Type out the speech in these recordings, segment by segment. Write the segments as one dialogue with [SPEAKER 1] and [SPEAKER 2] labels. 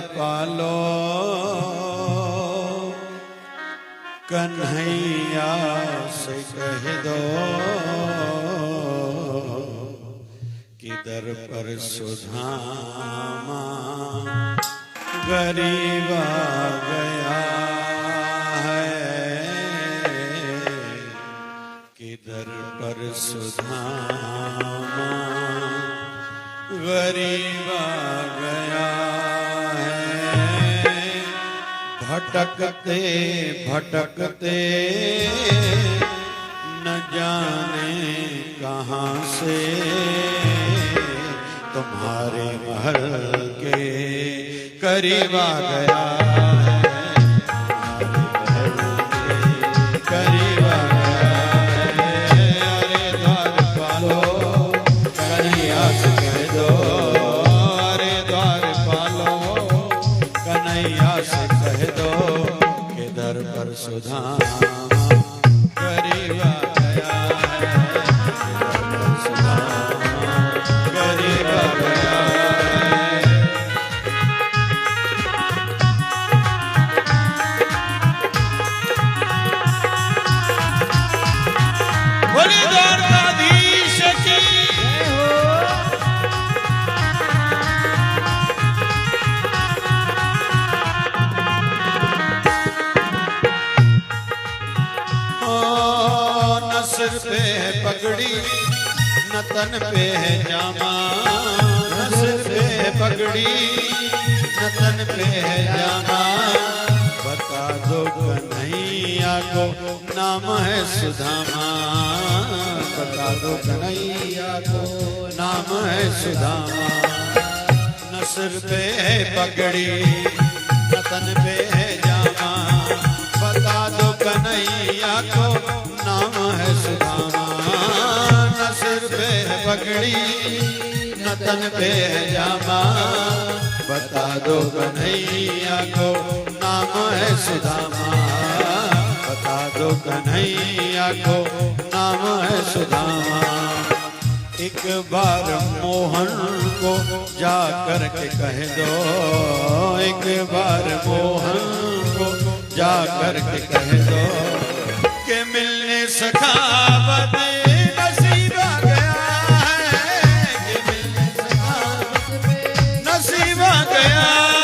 [SPEAKER 1] पालो कन्हैया से कह दो कि दर पर सुधामा गरीब आ गया है, कि दर पर सुधामा गरीब आ गया है। भटकते भटकते न जाने कहाँ से तुम्हारे महल के करीब आ गया है, करीब आ गया है। अरे द्वार पालो कन्हैया से कह दो, अरे द्वार पालो कन्हैया से कह दो कि दर पर सुधामा करीब आ गया है, सुधामा करीब आ गया है। बोली द्वारकाधीश की न सिर पे है पगड़ी न तन पे है जामा, न सिर पे है पगड़ी न तन पे है जामा। बता दो कन्हैया को नाम है सुदामा, बता दो कन्हैया को नाम है सुदामा। न सिर पे है पगड़ी न तन पे है जामा, बता दो कन्हैया को नाम है सुदामा। न सिर पे है पगड़ी न तन पे है जामा, बता दो कन्हैया को नाम है सुदामा, बता दो कन्हैया को नाम है सुदामा। एक बार मोहन को जा कर के कह दो, एक बार मोहन को जा कर के कह दो कि मिलने सखावत नसीब आ गया है, कि मिलने सखावत नसीब आ गया है।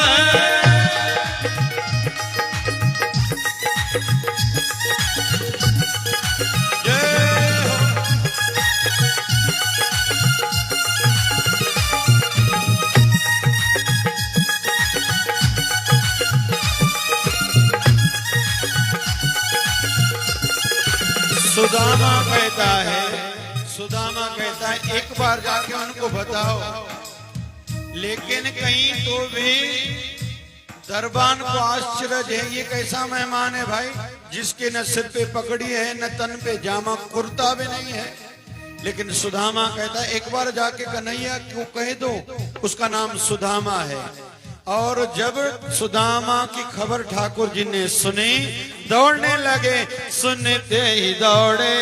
[SPEAKER 1] सुदामा कहता है एक बार जाके उनको बताओ, लेकिन कहीं तो भी दरबान को आश्चर्य है, ये कैसा मेहमान है भाई जिसके न सिर पे पगड़ी है न तन पे जामा, कुर्ता भी नहीं है। लेकिन सुदामा कहता है एक बार जाके कन्हैया को कह दो उसका नाम सुदामा है। और जब सुदामा की खबर ठाकुर जी ने सुनी दौड़ने लगे, सुनते ही दौड़े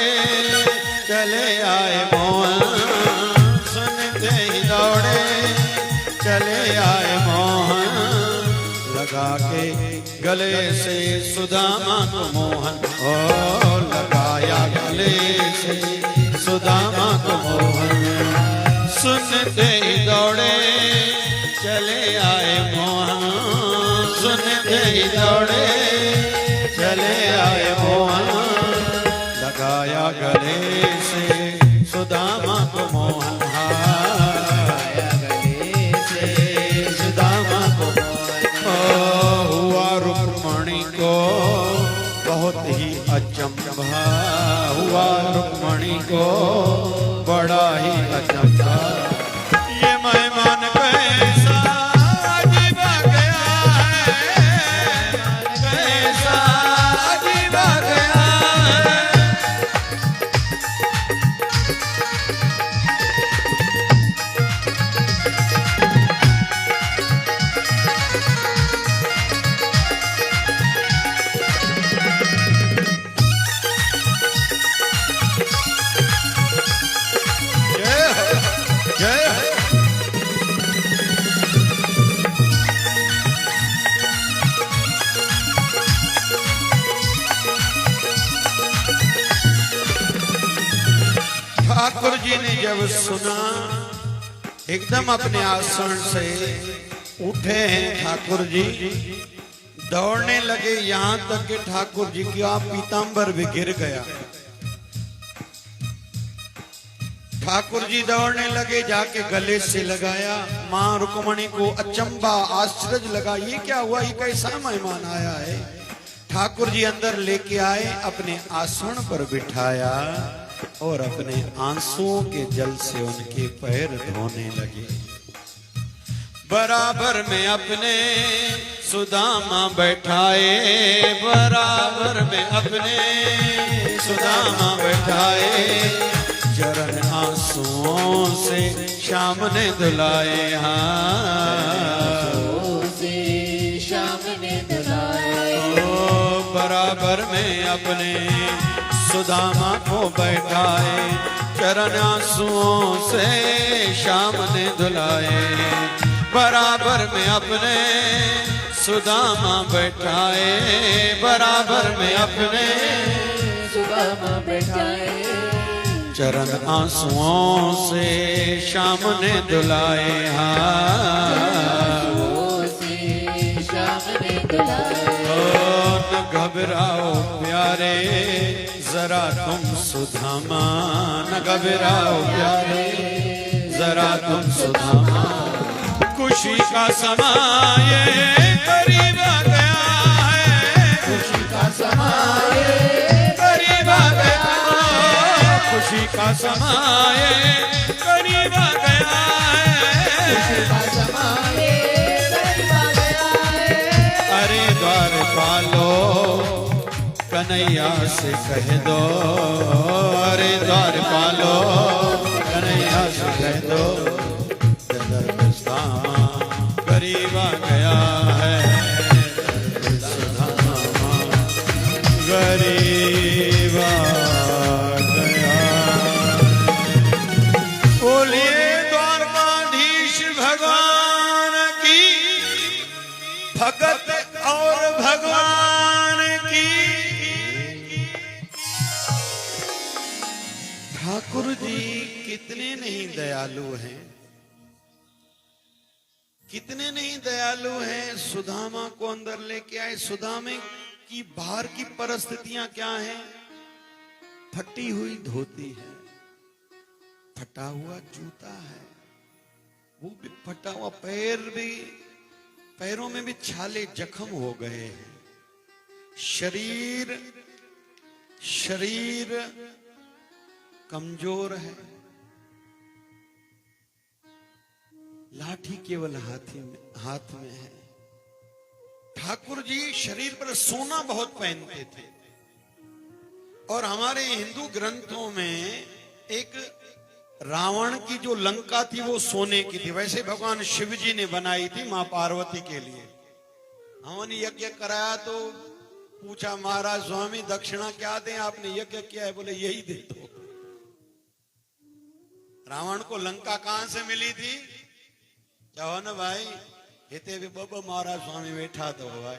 [SPEAKER 1] चले आए मोहन, सुनते ही दौड़े चले आए मोहन। लगा के गले से सुदामा को मोहन, ओ लगाया गले से सुदामा को मोहन। सुनते ही दौड़े चले आए मोहन, सुनते ही दौड़े चले आए मोहन। लगाया गले से सुदामा को मोहन, लगाया गले से सुदामा को मोहन। हुआ रुक्मणी को बहुत ही अचंभा, हुआ रुक्मणी को बड़ा ही अचंभा। ये मेहमान कैसा अजीब आ गया है, कैसा अजीब आ गया है। जब सुना, एकदम अपने आसन से उठे हैं ठाकुर जी, दौड़ने लगे, यहां तक कि ठाकुर जी का पीतांबर भी गिर गया। ठाकुर जी दौड़ने लगे, जाके गले से लगाया। मां रुक्मणी को अचंबा आश्चर्य लगा, ये क्या हुआ, ये कैसा मेहमान आया है। ठाकुर जी अंदर लेके आए, अपने आसन पर बिठाया और अपने आंसुओं के जल से उनके पैर धोने लगे। बराबर में अपने सुदामा बैठाए, बराबर में अपने सुदामा बैठाए, चरण आंसुओं से श्याम ने धुलाए।
[SPEAKER 2] श्याम ने धुलाए।
[SPEAKER 1] ओ बराबर में अपने सुदामा को बैठाए, चरण आंसुओं से श्याम ने धुलाए। बराबर में अपने सुदामा बैठाए, बराबर में अपने
[SPEAKER 2] सुदामा बैठाए,
[SPEAKER 1] चरण आंसुओं से श्याम ने धुलाए।
[SPEAKER 2] श्याम ने धुलाए।
[SPEAKER 1] न घबराओ प्यारे जरा तुम सुदामा, न घबराओ प्यारे जरा तुम सुदामा, खुशी का समय करीब आ गया है,
[SPEAKER 2] खुशी का समय
[SPEAKER 1] करीब आ गया, खुशी का समय करीब आ गया है,
[SPEAKER 2] खुशी का समय करीब आ गया है।
[SPEAKER 1] अरे द्वार पालो कन्हैया से कह दो, अरे द्वार पालो कन्हैया से कह दो, करीब आ गया है गरीब आ गया। बोलिए द्वारकाधीश भगवान की, भगत और भगवान की। ठाकुर जी कितने नहीं दयालु हैं, कितने नहीं दयालु हैं। सुदामा को अंदर लेके आए। सुदामे की बाहर की परिस्थितियां क्या हैं? फटी हुई धोती है, फटा हुआ जूता है, वो भी फटा हुआ, पैरों में भी छाले जख्म हो गए हैं, शरीर कमजोर है, लाठी केवल हाथ में है। ठाकुर जी शरीर पर सोना बहुत पहनते थे, और हमारे हिंदू ग्रंथों में एक रावण की जो लंका थी वो सोने की थी। वैसे भगवान शिव जी ने बनाई थी मां पार्वती के लिए। हमने यज्ञ कराया तो पूछा, महाराज स्वामी दक्षिणा क्या दें, आपने यज्ञ किया है, बोले यही दे दो। रावण को लंका कहां से मिली थी? चाहो ना भाई, हिते भी बाबा महाराज स्वामी बैठा दो भाई।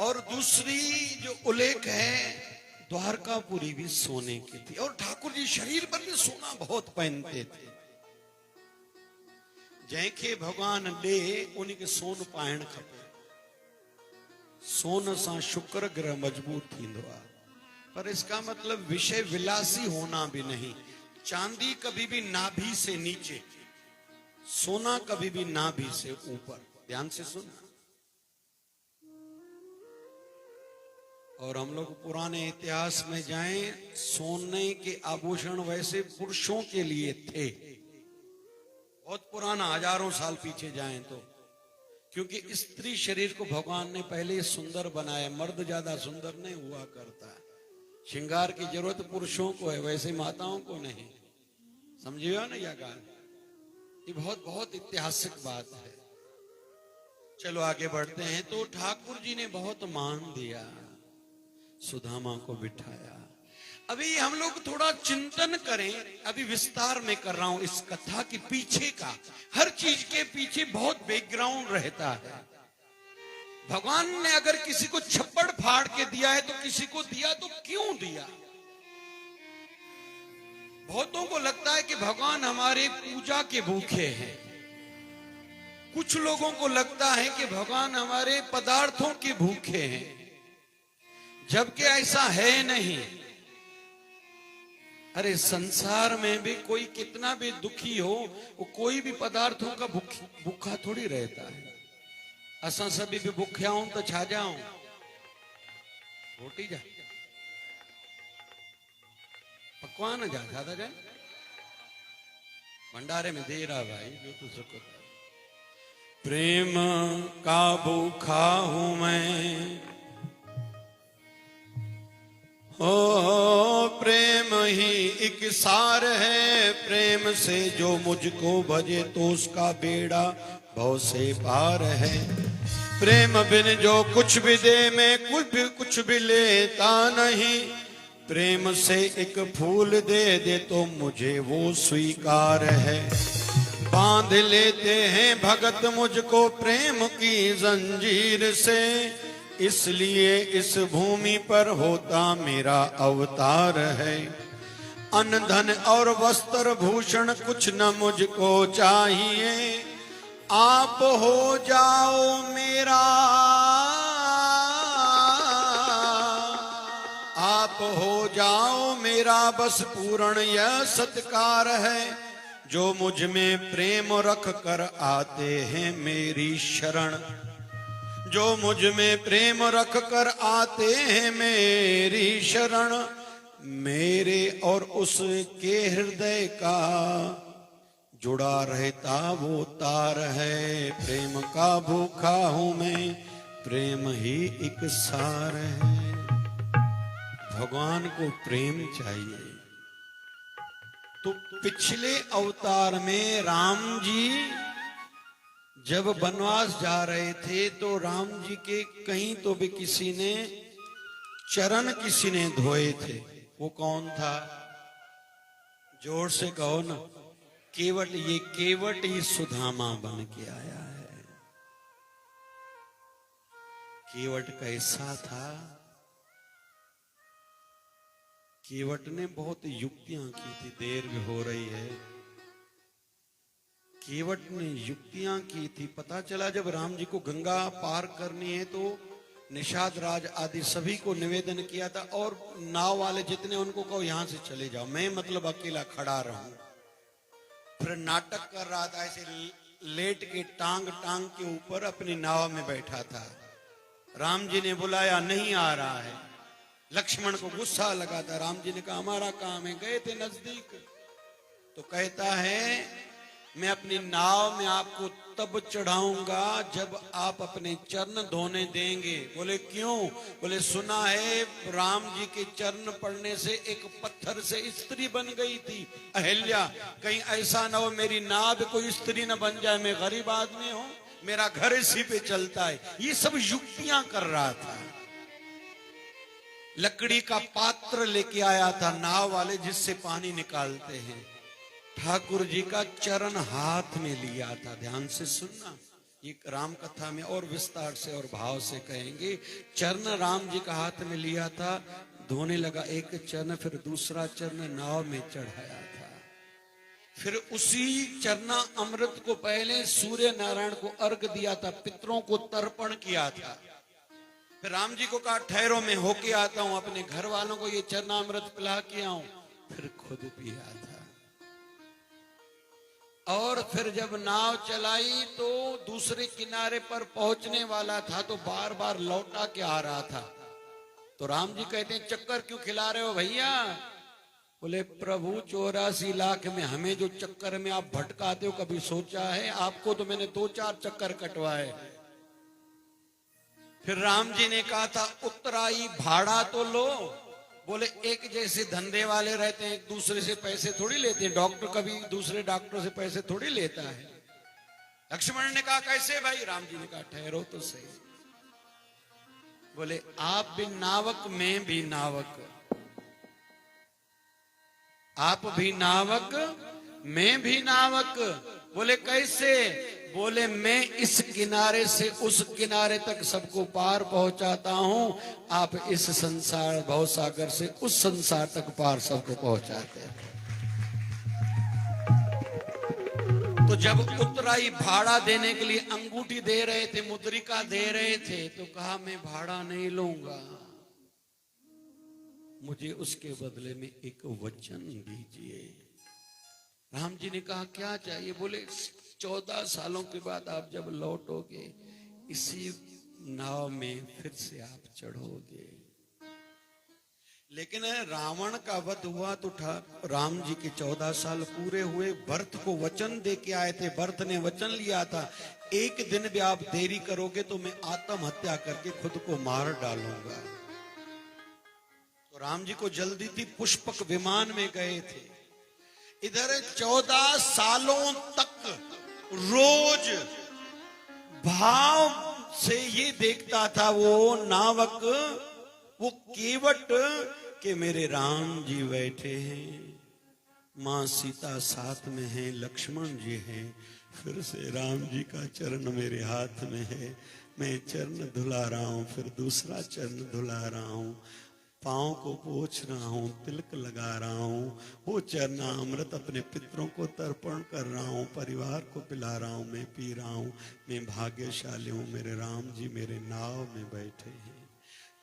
[SPEAKER 1] और दूसरी जो उल्लेख है, द्वारकापुरी भी सोने की थी, और ठाकुर जी शरीर पर भी सोना बहुत पहनते थे। जैके भगवान डे उनके सोन पाइण खपे, सोन सा शुक्र ग्रह मजबूत थींदो आहे। पर इसका मतलब विषय विलासी होना भी नहीं। चांदी कभी भी नाभि से नीचे, सोना कभी भी नाभि से ऊपर। ध्यान से सुना। और हम लोग पुराने इतिहास में जाएं, सोने के आभूषण वैसे पुरुषों के लिए थे, बहुत पुराना, हजारों साल पीछे जाएं तो, क्योंकि स्त्री शरीर को भगवान ने पहले सुंदर बनाया, मर्द ज्यादा सुंदर नहीं हुआ करता। श्रृंगार की जरूरत पुरुषों को है, वैसे माताओं को नहीं। समझिए ना यह गाल, ये बहुत बहुत ऐतिहासिक बात है। चलो आगे बढ़ते हैं। तो ठाकुर जी ने बहुत मान दिया, सुदामा को बिठाया। अभी हम लोग थोड़ा चिंतन करें, अभी विस्तार में कर रहा हूं इस कथा के पीछे का। हर चीज के पीछे बहुत बैकग्राउंड रहता है। भगवान ने अगर किसी को छप्पड़ फाड़ के दिया है तो किसी को दिया तो क्यों दिया? बहुतों को लगता है कि भगवान हमारे पूजा के भूखे हैं, कुछ लोगों को लगता है कि भगवान हमारे पदार्थों के भूखे हैं, जबकि ऐसा है नहीं। अरे संसार में भी कोई कितना भी दुखी हो, वो कोई भी पदार्थों का भूखा थोड़ी रहता है। असा सभी भी भूख्या हूं तो छा जाऊं रोटी जा पकवान जा था जाए भंडारे में दे रहा भाई जो तू सको। प्रेम का भूखा हूं मैं, हो प्रेम ही एक सार है। प्रेम से जो मुझको भजे तो उसका बेड़ा भव से पार है। प्रेम बिन जो कुछ भी दे मैं कुछ भी लेता नहीं। प्रेम से एक फूल दे तो मुझे वो स्वीकार है। बांध लेते हैं भगत मुझको प्रेम की जंजीर से, इसलिए इस भूमि पर होता मेरा अवतार है। अन्न धन और वस्त्र भूषण कुछ न मुझको चाहिए, आप हो जाओ मेरा, आप हो जाओ मेरा बस पूर्ण यह सत्कार है। जो मुझ में प्रेम रख कर आते हैं मेरी शरण, जो मुझ में प्रेम रख कर आते हैं मेरी शरण, मेरे और उसके हृदय का जुड़ा रहता वो तार है। प्रेम का भूखा हूं मैं, प्रेम ही एक सार है। भगवान को प्रेम चाहिए। तो पिछले अवतार में राम जी जब वनवास जा रहे थे तो राम जी के कहीं तो भी किसी ने चरण किसी ने धोए थे। वो कौन था? जोर से कहो ना। केवट। ये केवट ही सुदामा बन के आया है। केवट कैसा था? केवट ने बहुत युक्तियां की थी। देर भी हो रही है। केवट ने युक्तियां की थी। पता चला जब राम जी को गंगा पार करनी है तो निषाद राज आदि सभी को निवेदन किया था, और नाव वाले जितने उनको कहो यहां से चले जाओ, मैं मतलब अकेला खड़ा रहूं। फिर नाटक कर रहा था, ऐसे लेट के टांग टांग के ऊपर अपनी नाव में बैठा था। राम जी ने बुलाया, नहीं आ रहा है। लक्ष्मण को गुस्सा लगा था। राम जी ने कहा हमारा काम है, गए थे नजदीक। तो कहता है मैं अपनी नाव में आपको तब चढ़ाऊंगा जब आप अपने चरण धोने देंगे। बोले क्यों? बोले सुना है राम जी के चरण पड़ने से एक पत्थर से स्त्री बन गई थी अहिल्या, कहीं ऐसा ना हो मेरी नाव कोई स्त्री न बन जाए। मैं गरीब आदमी हूं, मेरा घर इसी पे चलता है। ये सब युक्तियां कर रहा था। लकड़ी का पात्र लेके आया था नाव वाले जिससे पानी निकालते हैं। ठाकुर जी का चरण हाथ में लिया था। ध्यान से सुनना, ये राम कथा में और विस्तार से और भाव से कहेंगे। चरण राम जी का हाथ में लिया था, धोने लगा एक चरण, फिर दूसरा चरण नाव में चढ़ाया था। फिर उसी चरना अमृत को पहले सूर्य नारायण को अर्घ दिया था, पितरों को तर्पण किया था। फिर राम जी को कहा ठहरो मैं होके आता हूं, अपने घर वालों को ये चरणामृत पिला के आऊं। फिर खुद पिया था। और फिर जब नाव चलाई तो दूसरे किनारे पर पहुंचने वाला था तो बार बार लौटा के आ रहा था। तो राम जी कहते हैं चक्कर क्यों खिला रहे हो भैया? बोले प्रभु 84 लाख में हमें जो चक्कर में आप भटकाते हो कभी सोचा है? आपको तो मैंने 2-4 चक्कर कटवाए। फिर राम जी ने कहा था उत्तराई भाड़ा तो लो। बोले एक जैसे धंधे वाले रहते हैं, एक दूसरे से पैसे थोड़ी लेते हैं। डॉक्टर कभी दूसरे डॉक्टर से पैसे थोड़ी लेता है। लक्ष्मण ने कहा कैसे भाई? राम जी ने कहा ठहरो तो सही। बोले आप भी नावक, मैं भी नावक। आप भी नावक, मैं भी नावक। बोले कैसे? बोले मैं इस किनारे से उस किनारे तक सबको पार पहुंचाता हूं, आप इस संसार भवसागर से उस संसार तक पार सबको पहुंचाते हैं। तो जब उतराई भाड़ा देने के लिए अंगूठी दे रहे थे, मुद्रिका दे रहे थे, तो कहा मैं भाड़ा नहीं लूंगा, मुझे उसके बदले में एक वचन दीजिए। राम जी ने कहा क्या चाहिए? बोले 14 सालों के बाद आप जब लौटोगे इसी नाव में फिर से आप चढ़ोगे। लेकिन रावण का वध हुआ तो राम जी के 14 साल पूरे हुए। भरत को वचन दे के आए थे, भरत ने वचन लिया था एक दिन भी आप देरी करोगे तो मैं आत्महत्या करके खुद को मार डालूंगा। तो राम जी को जल्दी थी, पुष्पक विमान में गए थे। इधर 14 सालों तक रोज भाव से ये देखता था वो नावक, वो केवट कि मेरे राम जी बैठे हैं, मां सीता साथ में है, लक्ष्मण जी हैं, फिर से राम जी का चरण मेरे हाथ में है, मैं चरण धुला रहा हूं, फिर दूसरा चरण धुला रहा हूं, पाँव को पोंछ रहा हूं, तिलक लगा रहा हूं, वो चरणामृत अपने पितरों को तर्पण कर रहा हूं, परिवार को पिला रहा हूं, मैं पी रहा हूं, मैं भाग्यशाली हूं, मेरे राम जी मेरे नाव में बैठे हैं।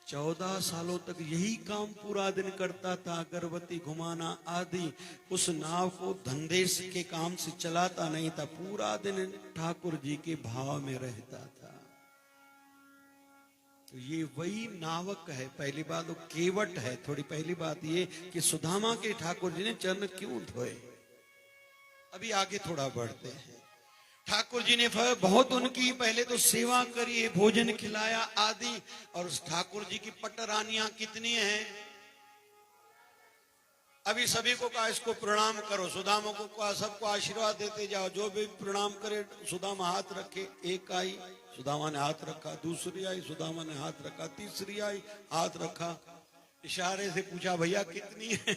[SPEAKER 1] 14 सालों तक यही काम पूरा दिन करता था, अगरबत्ती घुमाना आदि। उस नाव को धंधे के काम से चलाता नहीं था, पूरा दिन ठाकुर जी के भाव में रहता था। तो ये वही नावक है। पहली बात वो केवट है। थोड़ी पहली बात ये कि सुदामा के ठाकुर जी ने चरण क्यों धोए। अभी आगे थोड़ा बढ़ते हैं। ठाकुर जी ने बहुत उनकी पहले तो सेवा करी, भोजन खिलाया आदि। और उस ठाकुर जी की पटरानियां कितनी हैं? अभी सभी को कहा इसको प्रणाम करो, सुदामा को कहा सबको आशीर्वाद देते जाओ, जो भी प्रणाम करे सुदामा हाथ रखे। एक आई, सुदामा ने हाथ रखा, दूसरी आई, सुदामा ने हाथ रखा, तीसरी आई, हाथ रखा, इशारे से पूछा भैया कितनी है?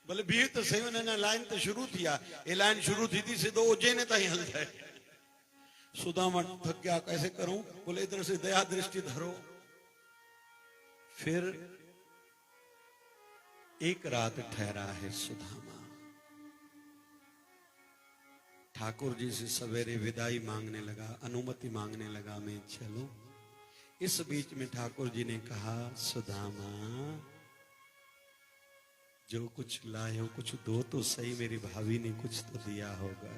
[SPEAKER 1] बोले 20 तो सही ने लाइन तो शुरू थिया, ये लाइन शुरू थी थी से 2 उज्जैन ताई हल जाए। सुदामा थक गया, कैसे करूं? बोले इधर से दया दृष्टि धरो। फिर एक रात ठहरा है सुदामा, ठाकुर जी से सवेरे विदाई मांगने लगा, अनुमति मांगने लगा, मैं चलूं। इस बीच में ठाकुर जी ने कहा सुदामा जो कुछ लाए हो कुछ दो तो सही, मेरी भाभी ने कुछ तो दिया होगा।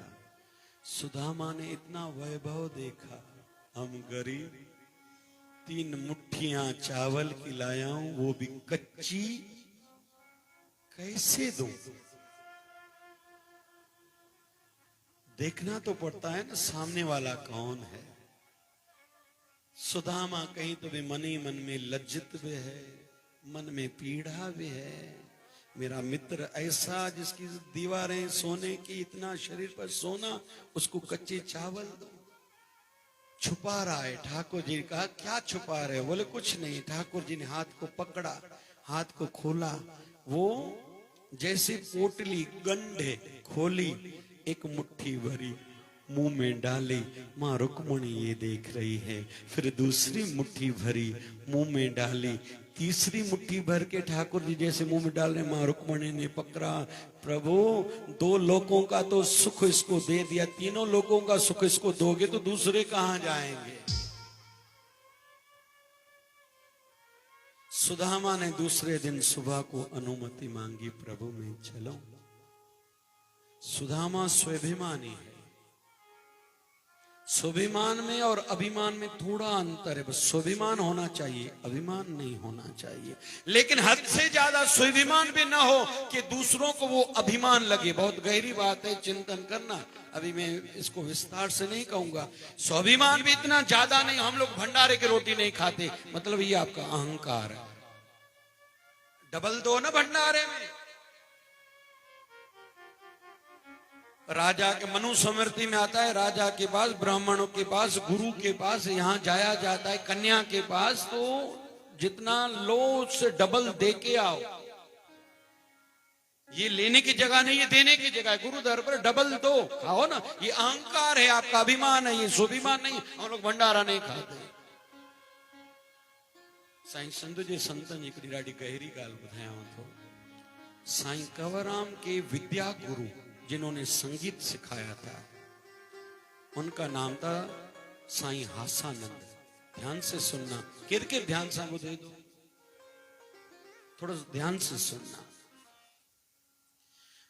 [SPEAKER 1] सुदामा ने इतना वैभव देखा, हम गरीब 3 मुट्ठियां चावल की लाया हूं, वो भी कच्ची, कैसे दूं? देखना तो पड़ता है ना सामने वाला कौन है। सुदामा कहीं तो भी मन ही मन में लज्जित भी है, मन में पीड़ा भी है। मेरा मित्र ऐसा जिसकी दीवारें सोने की, इतना शरीर पर सोना, उसको कच्चे चावल दो। छुपा रहा है। ठाकुर जी ने कहा क्या छुपा रहे हो? बोले कुछ नहीं। ठाकुर जी ने हाथ को पकड़ा, हाथ को खोला, वो जैसे पोटली गंढे खोली, एक मुट्ठी भरी मुंह में डाली, माँ रुक्मणी ये देख रही है। फिर दूसरी मुट्ठी भरी मुंह में डाली, तीसरी मुट्ठी भर के ठाकुर जी जैसे मुंह में डाल रहे, माँ रुक्मणी ने पकड़ा, प्रभु 2 लोगों का तो सुख इसको दे दिया, 3 लोगों का सुख इसको दोगे तो दूसरे कहां जाएंगे? सुदामा ने दूसरे दिन सुबह को अनुमति मांगी, प्रभु मैं चलूं। सुदामा स्वाभिमानी है। स्वाभिमान में और अभिमान में थोड़ा अंतर है। बस स्वाभिमान होना चाहिए, अभिमान नहीं होना चाहिए। लेकिन हद से ज्यादा स्वाभिमान भी ना हो कि दूसरों को वो अभिमान लगे। बहुत गहरी बात है, चिंतन करना। अभी मैं इसको विस्तार से नहीं कहूंगा। स्वाभिमान भी इतना ज्यादा नहीं, हम लोग भंडारे की रोटी नहीं खाते, मतलब ये आपका अहंकार है। डबल दो ना भंडारे में। राजा के मनुस्मृति में आता है, राजा के पास, ब्राह्मणों के पास, गुरु के पास यहाँ जाया जाता है, कन्या के पास, तो जितना लो उससे डबल दे के आओ। ये लेने की जगह नहीं, ये देने की जगह है। गुरु दर पर डबल दो खाओ ना, ये अहंकार है, आपका अभिमान है, ये स्वाभिमान नहीं। हम लोग भंडारा नहीं खाते। साईं संत जे संतन हिकिड़ी ॾाढी गहरी ॻाल्हि ॿुधायांव थो। साईं कंवरराम के विद्या गुरु जिन्होंने संगीत सिखाया था, उनका नाम था साईं हासानंद। ध्यान से सुनना, किरकिर ध्यान से ॿुधे दो, थोड़ा ध्यान से सुनना।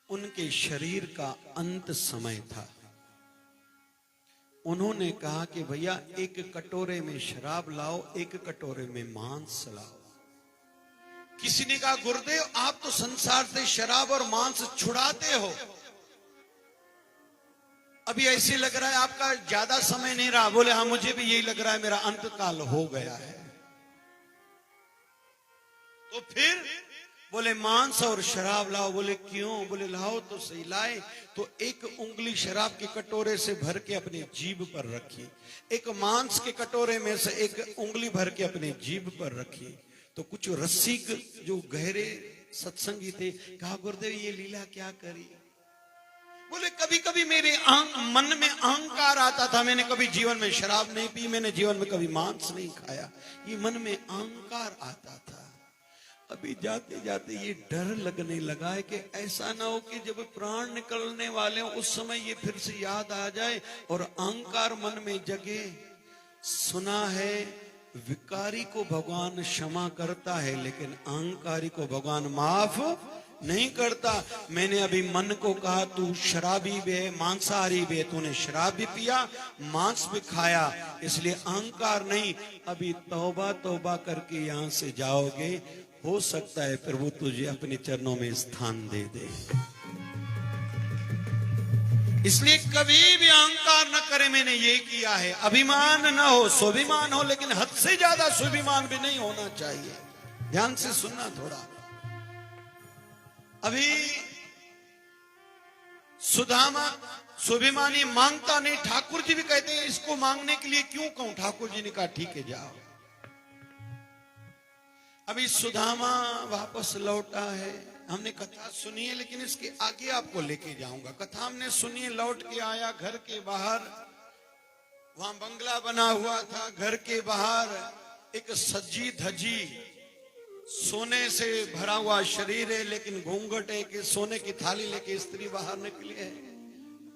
[SPEAKER 1] उनके शरीर का अंत समय था। उन्होंने कहा कि भैया एक कटोरे में शराब लाओ, एक कटोरे में मांस लाओ। किसी ने कहा गुरुदेव आप तो संसार से शराब और मांस छुड़ाते हो, अभी ऐसे लग रहा है आपका ज्यादा समय नहीं रहा। बोले हाँ मुझे भी यही लग रहा है, मेरा अंत काल हो गया है। तो फिर बोले मांस और शराब लाओ। बोले क्यों? बोले लाओ तो सही। लाए तो एक उंगली शराब के कटोरे से भर के अपने जीभ पर रखी, एक मांस के कटोरे में से एक उंगली भर के अपने जीभ पर रखी। तो कुछ रसिक जो गहरे सत्संगी थे कहा गुरुदेव ये लीला क्या करी? बोले कभी कभी मेरे मन में अहंकार आता था, मैंने कभी जीवन में शराब नहीं पी, मैंने जीवन में कभी मांस नहीं खाया, ये मन में अहंकार आता था। अभी जाते जाते ये डर लगने लगा है कि ऐसा ना हो कि जब प्राण निकलने वाले हो उस समय ये फिर से याद आ जाए और अहंकार मन में जगे। सुना है विकारी को भगवान क्षमा करता है, लेकिन अहंकारी को भगवान माफ नहीं करता। मैंने अभी मन को कहा तू शराबी भी है, मांसाहारी भी है, तूने शराब भी पिया, मांस भी खाया, इसलिए अहंकार नहीं। अभी तौबा तौबा करके यहां से जाओगे, हो सकता है प्रभु तुझे अपने चरणों में स्थान दे दे। इसलिए कभी भी अहंकार न करे। मैंने ये किया है, अभिमान न हो, स्वाभिमान हो, लेकिन हद से ज्यादा स्वाभिमान भी नहीं होना चाहिए। ध्यान से सुनना थोड़ा। अभी सुदामा स्वाभिमानी मांगता नहीं, ठाकुर जी भी कहते हैं इसको मांगने के लिए क्यों कहूं? ठाकुर जी ने कहा ठीक है जाओ। अभी सुदामा वापस लौटा है, हमने कथा सुनी है, लेकिन इसके आगे आपको लेके जाऊंगा। कथा हमने सुनी है, लौट के आया घर के बाहर, वहां बंगला बना हुआ था, घर के बाहर एक सजी धजी सोने से भरा हुआ शरीर है, लेकिन घूंघट है कि सोने की थाली लेके स्त्री बाहर निकली है।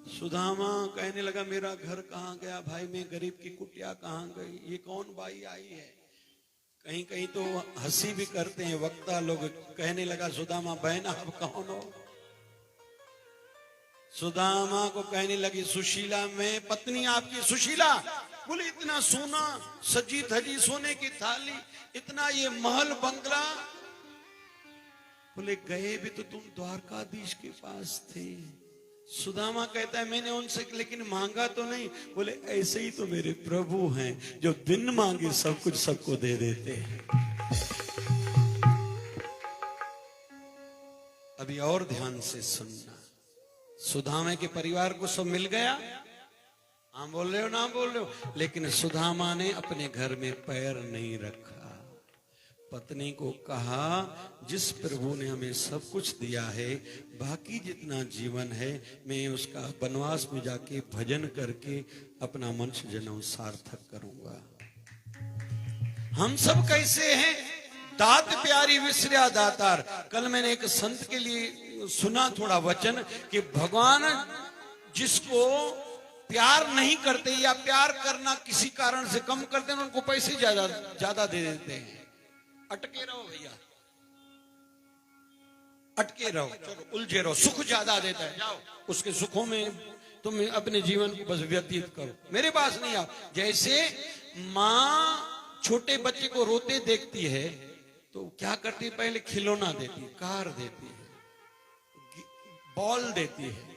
[SPEAKER 1] सुदामा कहने लगा मेरा घर कहाँ गया भाई, मैं गरीब की कुटिया कहाँ गई, ये कौन बाई आई है? कहीं कहीं तो हंसी भी करते हैं वक्ता लोग। कहने लगा सुदामा बहन आप कौन हो? सुदामा को कहने लगी सुशीला, मैं पत्नी आपकी सुशीला। बोले इतना सोना, सजी धजी सोने की थाली, इतना ये महल बंगला। बोले गए भी तो तुम द्वारकाधीश के पास थे। सुदामा कहता है मैंने उनसे लेकिन मांगा तो नहीं। बोले ऐसे ही तो मेरे प्रभु हैं, जो बिन मांगे सब कुछ सबको दे देते हैं। अभी और ध्यान से सुनना। सुदामा के परिवार को सब मिल गया, हाँ बोल रहे हो ना बोल रहे हो, लेकिन सुदामा ने अपने घर में पैर नहीं रखा। पत्नी को कहा जिस प्रभु ने हमें सब कुछ दिया है, बाकी जितना जीवन है मैं उसका वनवास में जाके भजन करके अपना मनुष्य जन्म सार्थक करूंगा। हम सब कैसे हैं? दात प्यारी विसर्या दातार। कल मैंने एक संत के लिए सुना थोड़ा वचन कि भगवान जिसको प्यार नहीं करते या प्यार करना किसी कारण से कम करते हैं, उनको पैसे ज्यादा दे देते हैं। अटके रहो भैया, अटके रहो, चलो उलझे रहो, सुख ज्यादा देता है, जाओ उसके सुखों में तुम अपने जीवन को बस व्यतीत करो, मेरे पास नहीं आओ। जैसे माँ छोटे बच्चे को रोते देखती है तो क्या करती है? पहले खिलौना देती है, कार देती है, बॉल देती है।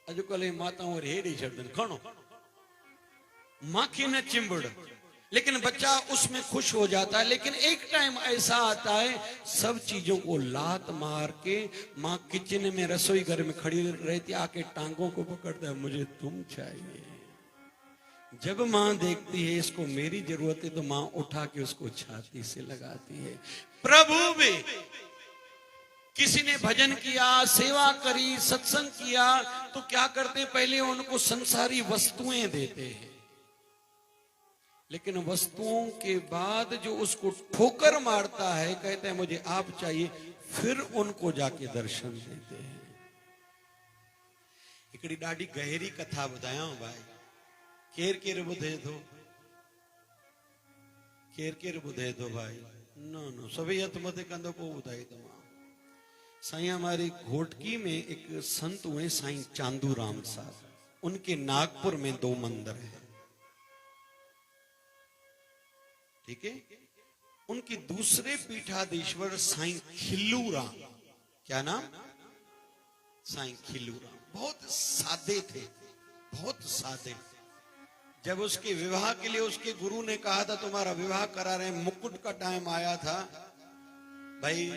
[SPEAKER 1] अजुकल माताओं रेड़ी छड़न खणो माखी न चिंबड़, लेकिन बच्चा उसमें खुश हो जाता है। लेकिन एक टाइम ऐसा आता है सब चीजों को लात मार के माँ किचन में रसोई घर में खड़ी रहती, आके टांगों को पकड़ता है, मुझे तुम चाहिए। जब माँ देखती है इसको मेरी जरूरत है तो माँ उठा के उसको छाती से लगाती है। प्रभु भी किसी ने भजन किया, सेवा करी, सत्संग किया, तो क्या करते हैं, पहले उनको संसारी वस्तुएं देते हैं, लेकिन वस्तुओं के बाद जो उसको ठोकर मारता है, कहते हैं मुझे आप चाहिए, फिर उनको जाके दर्शन देते हैं। हिकिड़ी ॾाढी गहरी कथा ॿुधायांव भाई, केर केर ॿुधे थो, केर केर ॿुधे थो भाई, न सभई हथ मथे कंदो पोइ ॿुधाई तो मां। साईं हमारी घोटकी में एक संत हुए साईं चांदूराम साहब, उनके नागपुर में 2 मंदिर है, ठीक है। उनके दूसरे पीठाधीश्वर साईं खिल्लूराम, क्या नाम, साईं खिल्लूराम, बहुत सादे थे, बहुत सादे। जब उसके विवाह के लिए उसके गुरु ने कहा था तुम्हारा विवाह करा रहे, मुकुट का टाइम आया था, भाई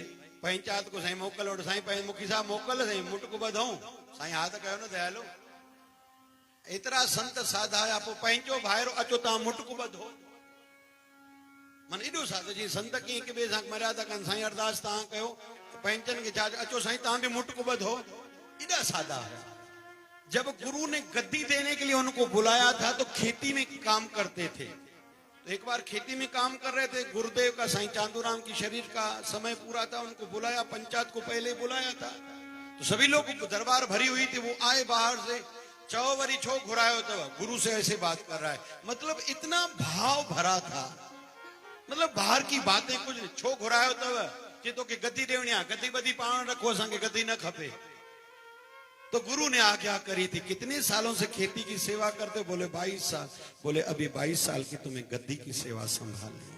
[SPEAKER 1] पंचायत को साईं मोकल, और साईं पंच मुखी साहब मोकल, साईं मुट को बधाऊं, साईं हाथ कयो न दयालो, एतरा संत साधा है, आप पंचो भाइरो अचो तव्हां मुट को बधो, मन एॾो सादो जी संत कीअं हिक ॿिए सां मर्यादा कनि, साईं अरदास तव्हां कयो, पंचनि खे छा अचो साईं तव्हां बि मुट को बधो, एॾा सादा है। जब गुरु ने गद्दी देने के लिए उनको बुलाया था तो खेती में काम करते थे, तो एक बार खेती में काम कर रहे थे, गुरुदेव का साईं चांदूराम की शरीर का समय पूरा था, उनको बुलाया, पंचायत को पहले बुलाया था, तो सभी लोग दरबार भरी हुई थी, वो आए बाहर से, चौ वरी छो घुरायो तव, गुरु से ऐसे बात कर रहा है, मतलब इतना भाव भरा था, मतलब बाहर की बातें कुछ नहीं, छो घुरायो तव कि तो के गद्दी देवणी आ, गद्दी बद्दी पाण रखो, असांखे गद्दी न खपे, तो गुरु ने आज्ञा करी थी। कितने सालों से खेती की सेवा करते, बोले 22 साल, बोले अभी 22 साल की तुम्हें गद्दी की सेवा संभालनी है।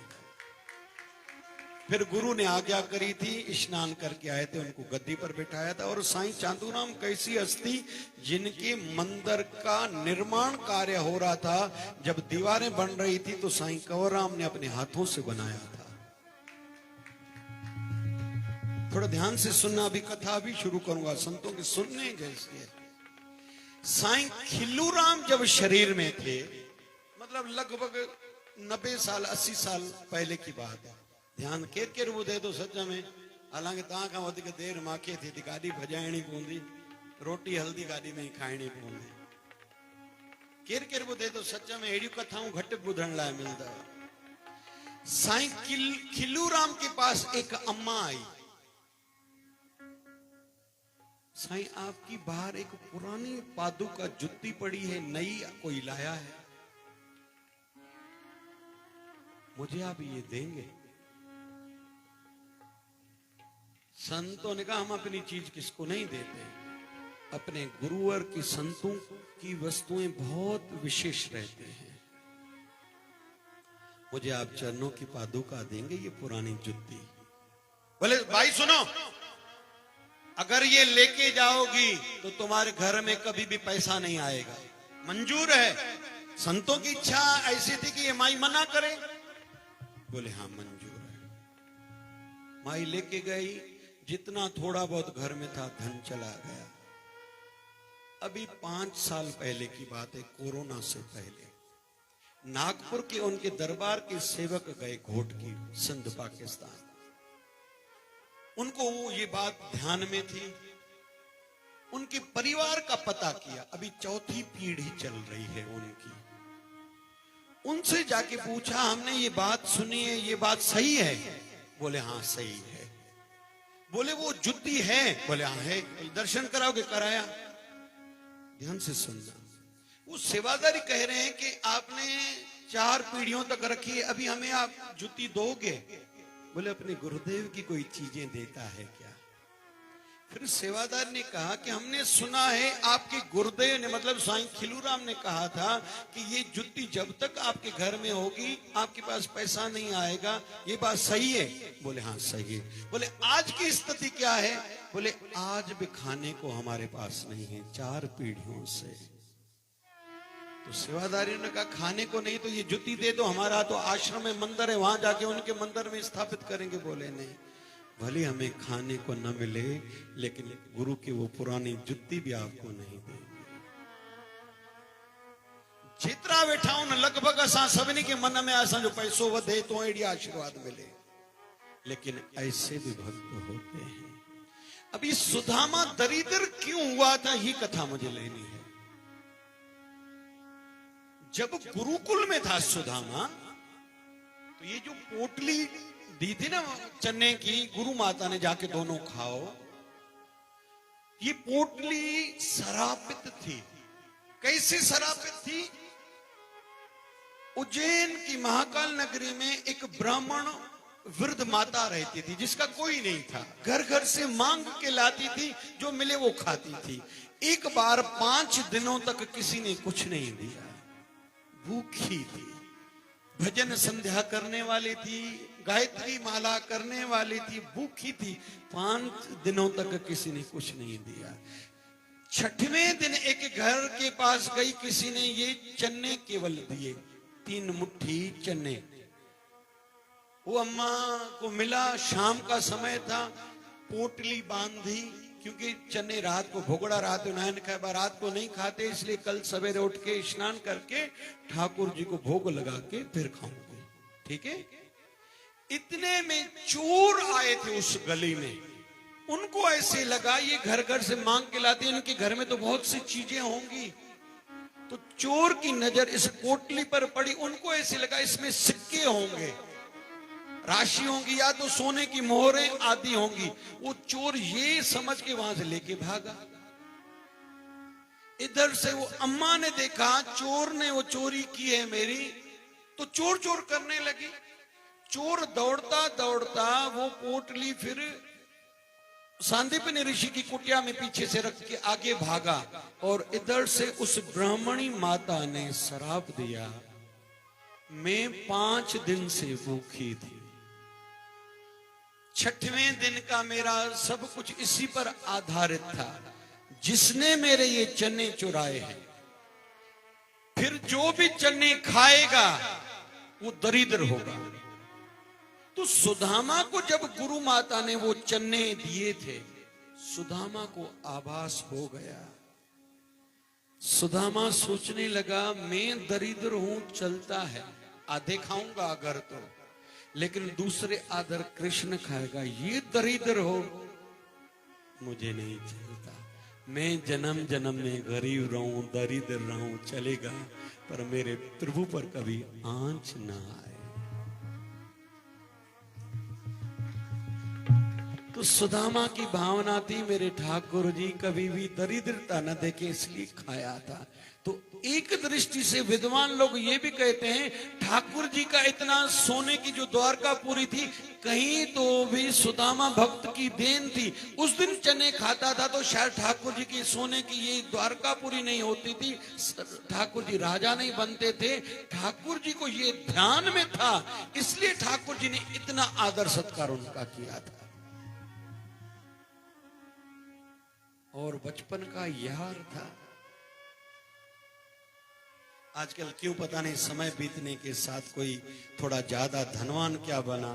[SPEAKER 1] फिर गुरु ने आज्ञा करी थी, स्नान करके आए थे, उनको गद्दी पर बिठाया था। और साईं चांदूराम कैसी हस्ती, जिनके मंदिर का निर्माण कार्य हो रहा था, जब दीवारें बन रही थी तो साईं कंवरराम ने अपने हाथों से बनाया था। थोड़ा ध्यान से सुनना, अभी कथा भी शुरू करूंगा, संतों के सुनने जैसी है। साईं खिल्लूराम जब शरीर में थे, मतलब लगभग 90 साल 80 साल पहले की बात है, ध्यान केर केर ॿुधे तो सच में, हालांकि तव्हां खां वधीक देर मांखे थी थी, गाॾी भॼाइणी पवंदी, रोटी हल्दी गाॾी में ई खाइणी पवंदी, केर केर ॿुधे तो सच में, अहिड़ियूं कथाऊं घटि ॿुधण लाइ मिलंदा। साईं खिल्लूराम के पास एक अम्मा आई, साईं आपकी बाहर एक पुरानी पादुका जुत्ती पड़ी है, नई कोई लाया है, मुझे आप ये देंगे? संतों ने कहा हम अपनी चीज किसको नहीं देते, अपने गुरुवर की संतों की वस्तुएं बहुत विशेष रहते हैं, मुझे आप चरणों की पादुका देंगे, ये पुरानी जुत्ती। बोले भाई सुनो, अगर ये लेके जाओगी तो तुम्हारे घर में कभी भी पैसा नहीं आएगा, मंजूर है? संतों की इच्छा ऐसी थी कि ये माई मना करे, बोले हाँ मंजूर है। माई लेके गई, जितना थोड़ा बहुत घर में था धन चला गया। अभी 5 साल पहले की बात है, कोरोना से पहले नागपुर के उनके दरबार के सेवक गए घोटकी, सिंध पाकिस्तान, उनको ये बात ध्यान में थी, उनके परिवार का पता किया, अभी 4थी पीढ़ी चल रही है उनकी, उनसे जाके पूछा हमने ये बात सुनी है, ये बात सही है? बोले हाँ सही है। बोले वो जुत्ती है? बोले हाँ है। दर्शन कराओगे? कराया। ध्यान से सुनना, वो सेवादारी कह रहे हैं कि आपने 4 पीढ़ियों तक रखी है, अभी हमें आप जुत्ती दोगे? बोले अपने गुरुदेव की कोई चीजें देता है क्या? फिर सेवादार ने कहा कि हमने सुना है आपके गुरुदेव ने, मतलब साईं खिल्लूराम ने कहा था कि ये जुत्ती जब तक आपके घर में होगी आपके पास पैसा नहीं आएगा, ये बात सही है? बोले हाँ सही है। बोले आज की स्थिति क्या है? बोले आज भी खाने को हमारे पास नहीं है, 4 पीढ़ियों से। तो सेवादारी ने कहा खाने को नहीं तो ये जुत्ती दे दो, हमारा तो आश्रम में मंदिर है, वहां जाके उनके मंदिर में स्थापित करेंगे। बोले नहीं, भले हमें खाने को न मिले लेकिन गुरु की वो पुरानी जुत्ती भी आपको नहीं देंगे। जेतरा वेठा उन लगभग असां सभिनी के मन में असां जो पैसो वधे तो अहिड़ी आशीर्वाद मिले, लेकिन ऐसे भी भक्त होते हैं। अभी सुदामा दरिद्र क्यों हुआ था, ये कथा मुझे लेनी है। जब गुरुकुल में था सुदामा, तो ये जो पोटली दी थी ना चने की, गुरु माता ने जाके दोनों खाओ, ये पोटली शरापित थी। कैसी शरापित थी? उज्जैन की महाकाल नगरी में एक ब्राह्मण वृद्ध माता रहती थी, जिसका कोई नहीं था। घर घर से मांग के लाती थी, जो मिले वो खाती थी। एक बार 5 दिनों तक किसी ने कुछ नहीं दिया, भूखी थी। भजन संध्या करने वाली थी, गायत्री माला करने वाली थी, भूखी थी। 5 दिनों तक किसी ने कुछ नहीं दिया। 6वें दिन एक घर के पास गई, किसी ने ये चने केवल दिए, 3 मुट्ठी चने। वो अम्मा को मिला, शाम का समय था, पोटली बांधी, क्योंकि चने रात को भोगड़ा रात उन्होंने कहा रात को नहीं खाते, इसलिए कल सवेरे उठ के स्नान करके ठाकुर जी को भोग लगा के फिर खाऊंगे, ठीक है। इतने में चोर आए थे उस गली में। उनको ऐसे लगा ये घर घर से मांग के लाते, इनके घर में तो बहुत सी चीजें होंगी। तो चोर की नजर इस पोटली पर पड़ी। उनको ऐसे लगा इसमें सिक्के होंगे, राशि होंगी, या तो सोने की मोहरें आदि होंगी। वो चोर ये समझ के वहां से लेके भागा। इधर से वो अम्मा ने देखा चोर ने वो चोरी की है मेरी, तो चोर चोर करने लगी। चोर दौड़ता दौड़ता वो पोटली फिर सांदीपनि ऋषि की कुटिया में पीछे से रख के आगे भागा। और इधर से उस ब्राह्मणी माता ने श्राप दिया, मैं 5 दिन से भूखी थी, 6वें दिन का मेरा सब कुछ इसी पर आधारित था। जिसने मेरे ये चने चुराए हैं, फिर जो भी चने खाएगा वो दरिद्र होगा। तो सुदामा को जब गुरु माता ने वो चने दिए थे, सुदामा को आभास हो गया। सुदामा सोचने लगा मैं दरिद्र हूं, चलता है, आधे खाऊंगा अगर तो, लेकिन दूसरे आधर कृष्ण खाएगा। ये दरिद्र हो, मुझे नहीं चलता। मैं जन्म जन्म में गरीब रहूं, दरिद्र रहूं, चलेगा, पर मेरे प्रभु पर कभी आंच ना आए। तो सुदामा की भावना थी मेरे ठाकुर जी कभी भी दरिद्रता न देखे, इसलिए खाया था। तो एक दृष्टि से विद्वान लोग ये भी कहते हैं ठाकुर जी का इतना सोने की जो द्वारकापुरी थी, कहीं तो भी सुदामा भक्त की देन थी। उस दिन चने खाता था तो शायद ठाकुर जी की सोने की ये द्वारकापुरी नहीं होती थी, ठाकुर जी राजा नहीं बनते थे। ठाकुर जी को ये ध्यान में था, इसलिए ठाकुर जी ने इतना आदर सत्कार उनका किया था। और बचपन का यार था। आजकल क्यों पता नहीं, समय बीतने के साथ कोई थोड़ा ज्यादा धनवान क्या बना,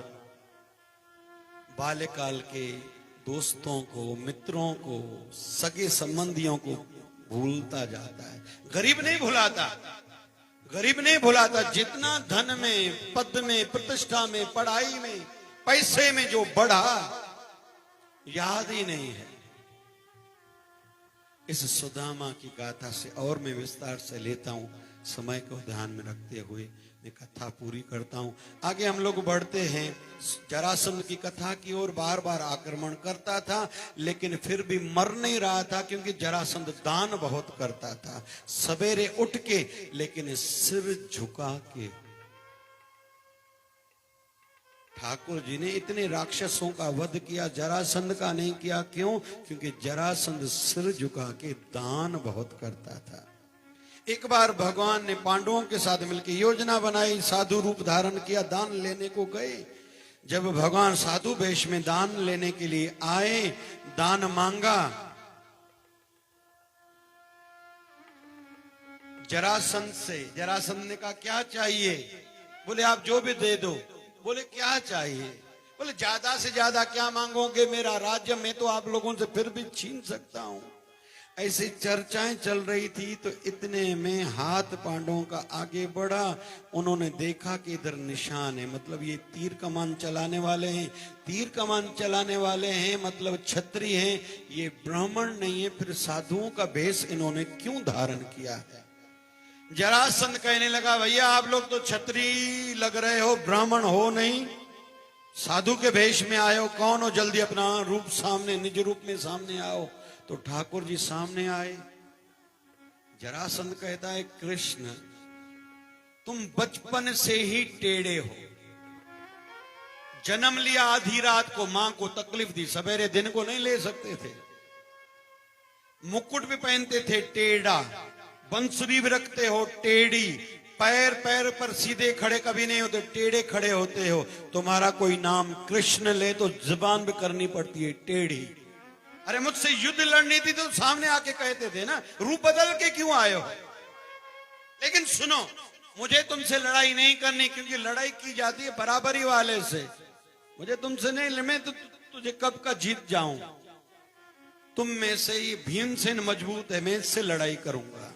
[SPEAKER 1] बाल्यकाल के दोस्तों को, मित्रों को, सगे संबंधियों को भूलता जाता है। गरीब नहीं भुलाता, गरीब नहीं भुलाता। जितना धन में, पद में, प्रतिष्ठा में, पढ़ाई में, पैसे में जो बढ़ा, याद ही नहीं है। इस सुदामा की गाथा से और मैं विस्तार से लेता हूं, समय को ध्यान में रखते हुए मैं कथा पूरी करता हूं। आगे हम लोग बढ़ते हैं। जरासंध की कथा की ओर बार बार आक्रमण करता था, लेकिन फिर भी मर नहीं रहा था, क्योंकि जरासंध दान बहुत करता था। सवेरे उठ के, लेकिन सिर झुका के। ठाकुर जी ने इतने राक्षसों का वध किया, जरासंध का नहीं किया। क्यों? क्योंकि जरासंध सिर झुका के दान बहुत करता था। एक बार भगवान ने पांडवों के साथ मिलकर योजना बनाई, साधु रूप धारण किया, दान लेने को गए। जब भगवान साधु वेश में दान लेने के लिए आए, दान मांगा, जरासंध से। जरासंध ने कहा क्या चाहिए? बोले आप जो भी दे दो। बोले क्या चाहिए? बोले ज्यादा से ज्यादा क्या मांगोगे, मेरा राज्य मैं तो आप लोगों से फिर भी छीन सकता हूं। ऐसी चर्चाएं चल रही थी तो इतने में हाथ पांडवों का आगे बढ़ा। उन्होंने देखा कि इधर निशान है, मतलब ये तीर कमान चलाने वाले हैं। तीर कमान चलाने वाले हैं मतलब क्षत्रिय हैं, ये ब्राह्मण नहीं है, फिर साधुओं का भेष इन्होंने क्यों धारण किया है। जरासंध कहने लगा, भैया आप लोग तो क्षत्रिय लग रहे हो, ब्राह्मण हो नहीं, साधु के भेष में आए हो, कौन हो, जल्दी अपना रूप सामने, निज रूप में सामने आओ। तो ठाकुर जी सामने आए। जरासंध कहता है, कृष्ण तुम बचपन से ही टेढ़े हो, जन्म लिया आधी रात को, मां को तकलीफ दी, सवेरे दिन को नहीं ले सकते थे, मुकुट भी पहनते थे टेढ़ा, बंसुरी भी रखते हो टेढ़ी, पैर पैर पर सीधे खड़े कभी नहीं होते, टेढ़े खड़े होते हो। तुम्हारा कोई नाम कृष्ण ले तो जुबान भी करनी पड़ती है टेढ़ी। अरे मुझसे युद्ध लड़नी थी तो सामने आके कहते थे ना, रूप बदल के क्यों आए हो। लेकिन सुनो, मुझे तुमसे लड़ाई नहीं करनी, क्योंकि लड़ाई की जाती है बराबरी वाले से, मुझे तुमसे नहीं, मैं तो तुझे कब का जीत जाऊं। तुम में से ये भीमसेन मजबूत है, मैं इससे लड़ाई करूंगा।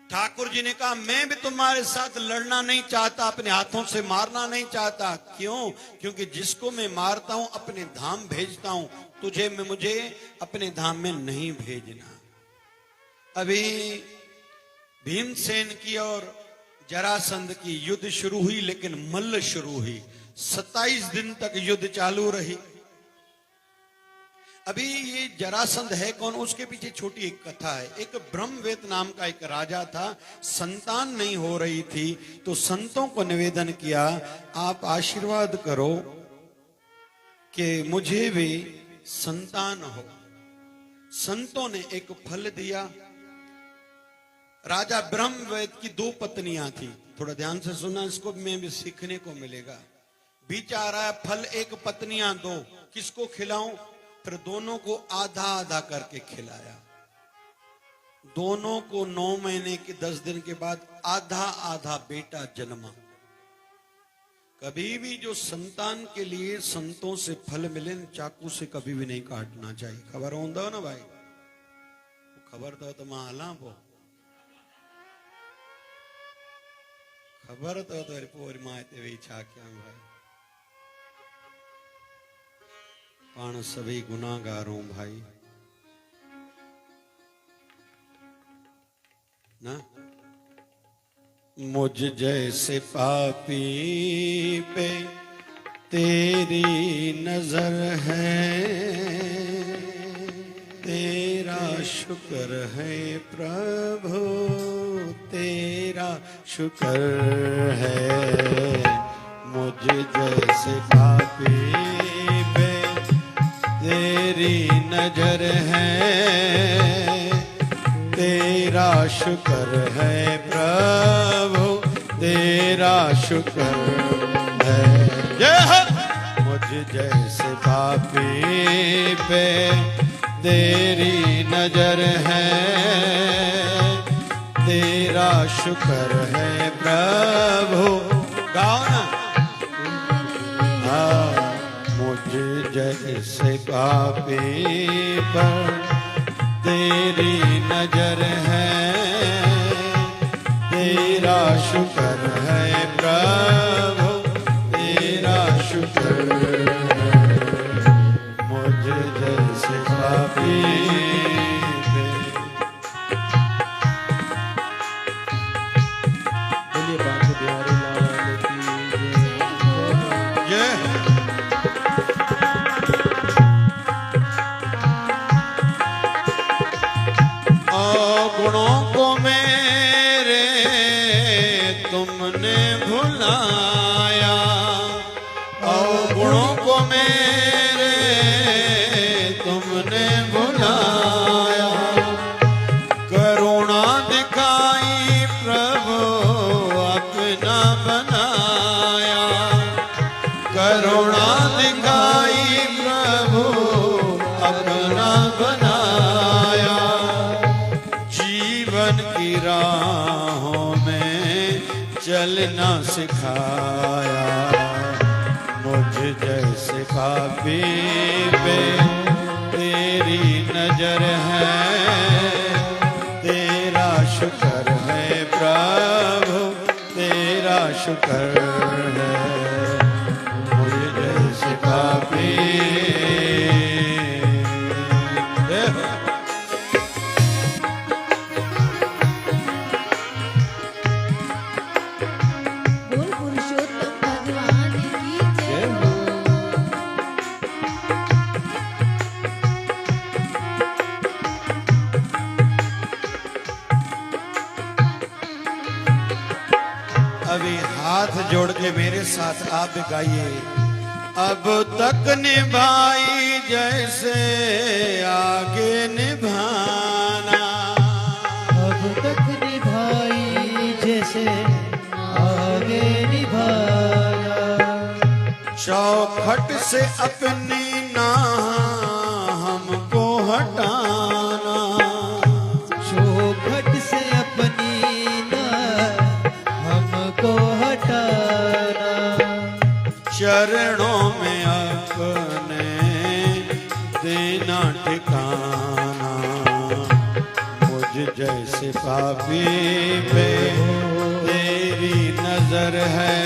[SPEAKER 1] ठाकुर जी ने कहा, मैं भी तुम्हारे साथ लड़ना नहीं चाहता, अपने हाथों से मारना नहीं चाहता। क्यों? क्योंकि जिसको मैं मारता हूं अपने धाम भेजता हूं, मुझे अपने धाम में नहीं भेजना। अभी भीमसेन की और जरासंध की युद्ध शुरू हुई, लेकिन मल्ल शुरू हुई। 27 दिन तक युद्ध चालू रही। अभी ये जरासंध है कौन, उसके पीछे छोटी एक कथा है। एक ब्रह्मवेद नाम का एक राजा था, संतान नहीं हो रही थी, तो संतों को निवेदन किया, आप आशीर्वाद करो कि मुझे भी संतान हो। संतों ने एक फल दिया। राजा ब्रह्मवेद की 2 पत्नियां थी, थोड़ा ध्यान से सुना, इसको में भी सीखने को मिलेगा। बीच आ रहा है फल, एक पत्नियां 2, किसको खिलाऊं? फिर दोनों को आधा आधा करके खिलाया। दोनों को 9 महीने के 10 दिन के बाद आधा आधा बेटा जन्मा। कभी भी जो संतान के लिए संतों से फल मिले, चाकू से कभी भी नहीं काटना चाहिए। खबर होंदा ना भाई, खबर तो मां हला पो, खबर तो पोरी मां ते वे छा क्या भाई। पाण सभी गुनाहगारों भाई ना, मुझ जैसे पापी पे तेरी नजर है, तेरा शुक्र है प्रभु, तेरा शुक्र है। मुझ जैसे पापी पे तेरी नजर है, तेरा शुक्र है प्रभु, तेरा शुक्र है। मुझ जैसे पापी पे तेरी नजर है, तेरा शुक्र है प्रभु। गाओ ना, हाँ। मुझ जैसे पापी पर तेरी नजर है, तेरा शुक्र है प्रभु, तेरा शुक्र है। मुझ जैसे पापी पे,
[SPEAKER 2] बोलिए बांके बिहारी लाल की जय।
[SPEAKER 1] गुणों को मेरे तुमने भुलाया, गुणों को मेरे तुमने भुलाया। करुणा दिखाई प्रभु अपना बनाया, करुणा दिखाई प्रभु अपना बनाया। जीवन की राहों में चलना सिखाया। मुझ जैसे पापी पे तेरी नजर है, शुक्र है प्रभु तेरा शुक्र है, मुझ जैसे पापी
[SPEAKER 2] बोल पुरुषोत्तम भगवान की जय हो।
[SPEAKER 1] अभी हाथ जोड़ के मेरे साथ आप गाइए। अब तक निभाई जैसे आगे निभाना,
[SPEAKER 3] अब तक निभाई जैसे आगे निभाना,
[SPEAKER 1] चौखट से अपनी ना हमको हटाना,
[SPEAKER 3] चौखट से अपनी ना हमको हटाना,
[SPEAKER 1] चरणों में अपने देना ठिकाना, मुझ जैसे पापी पे तेरी नजर है,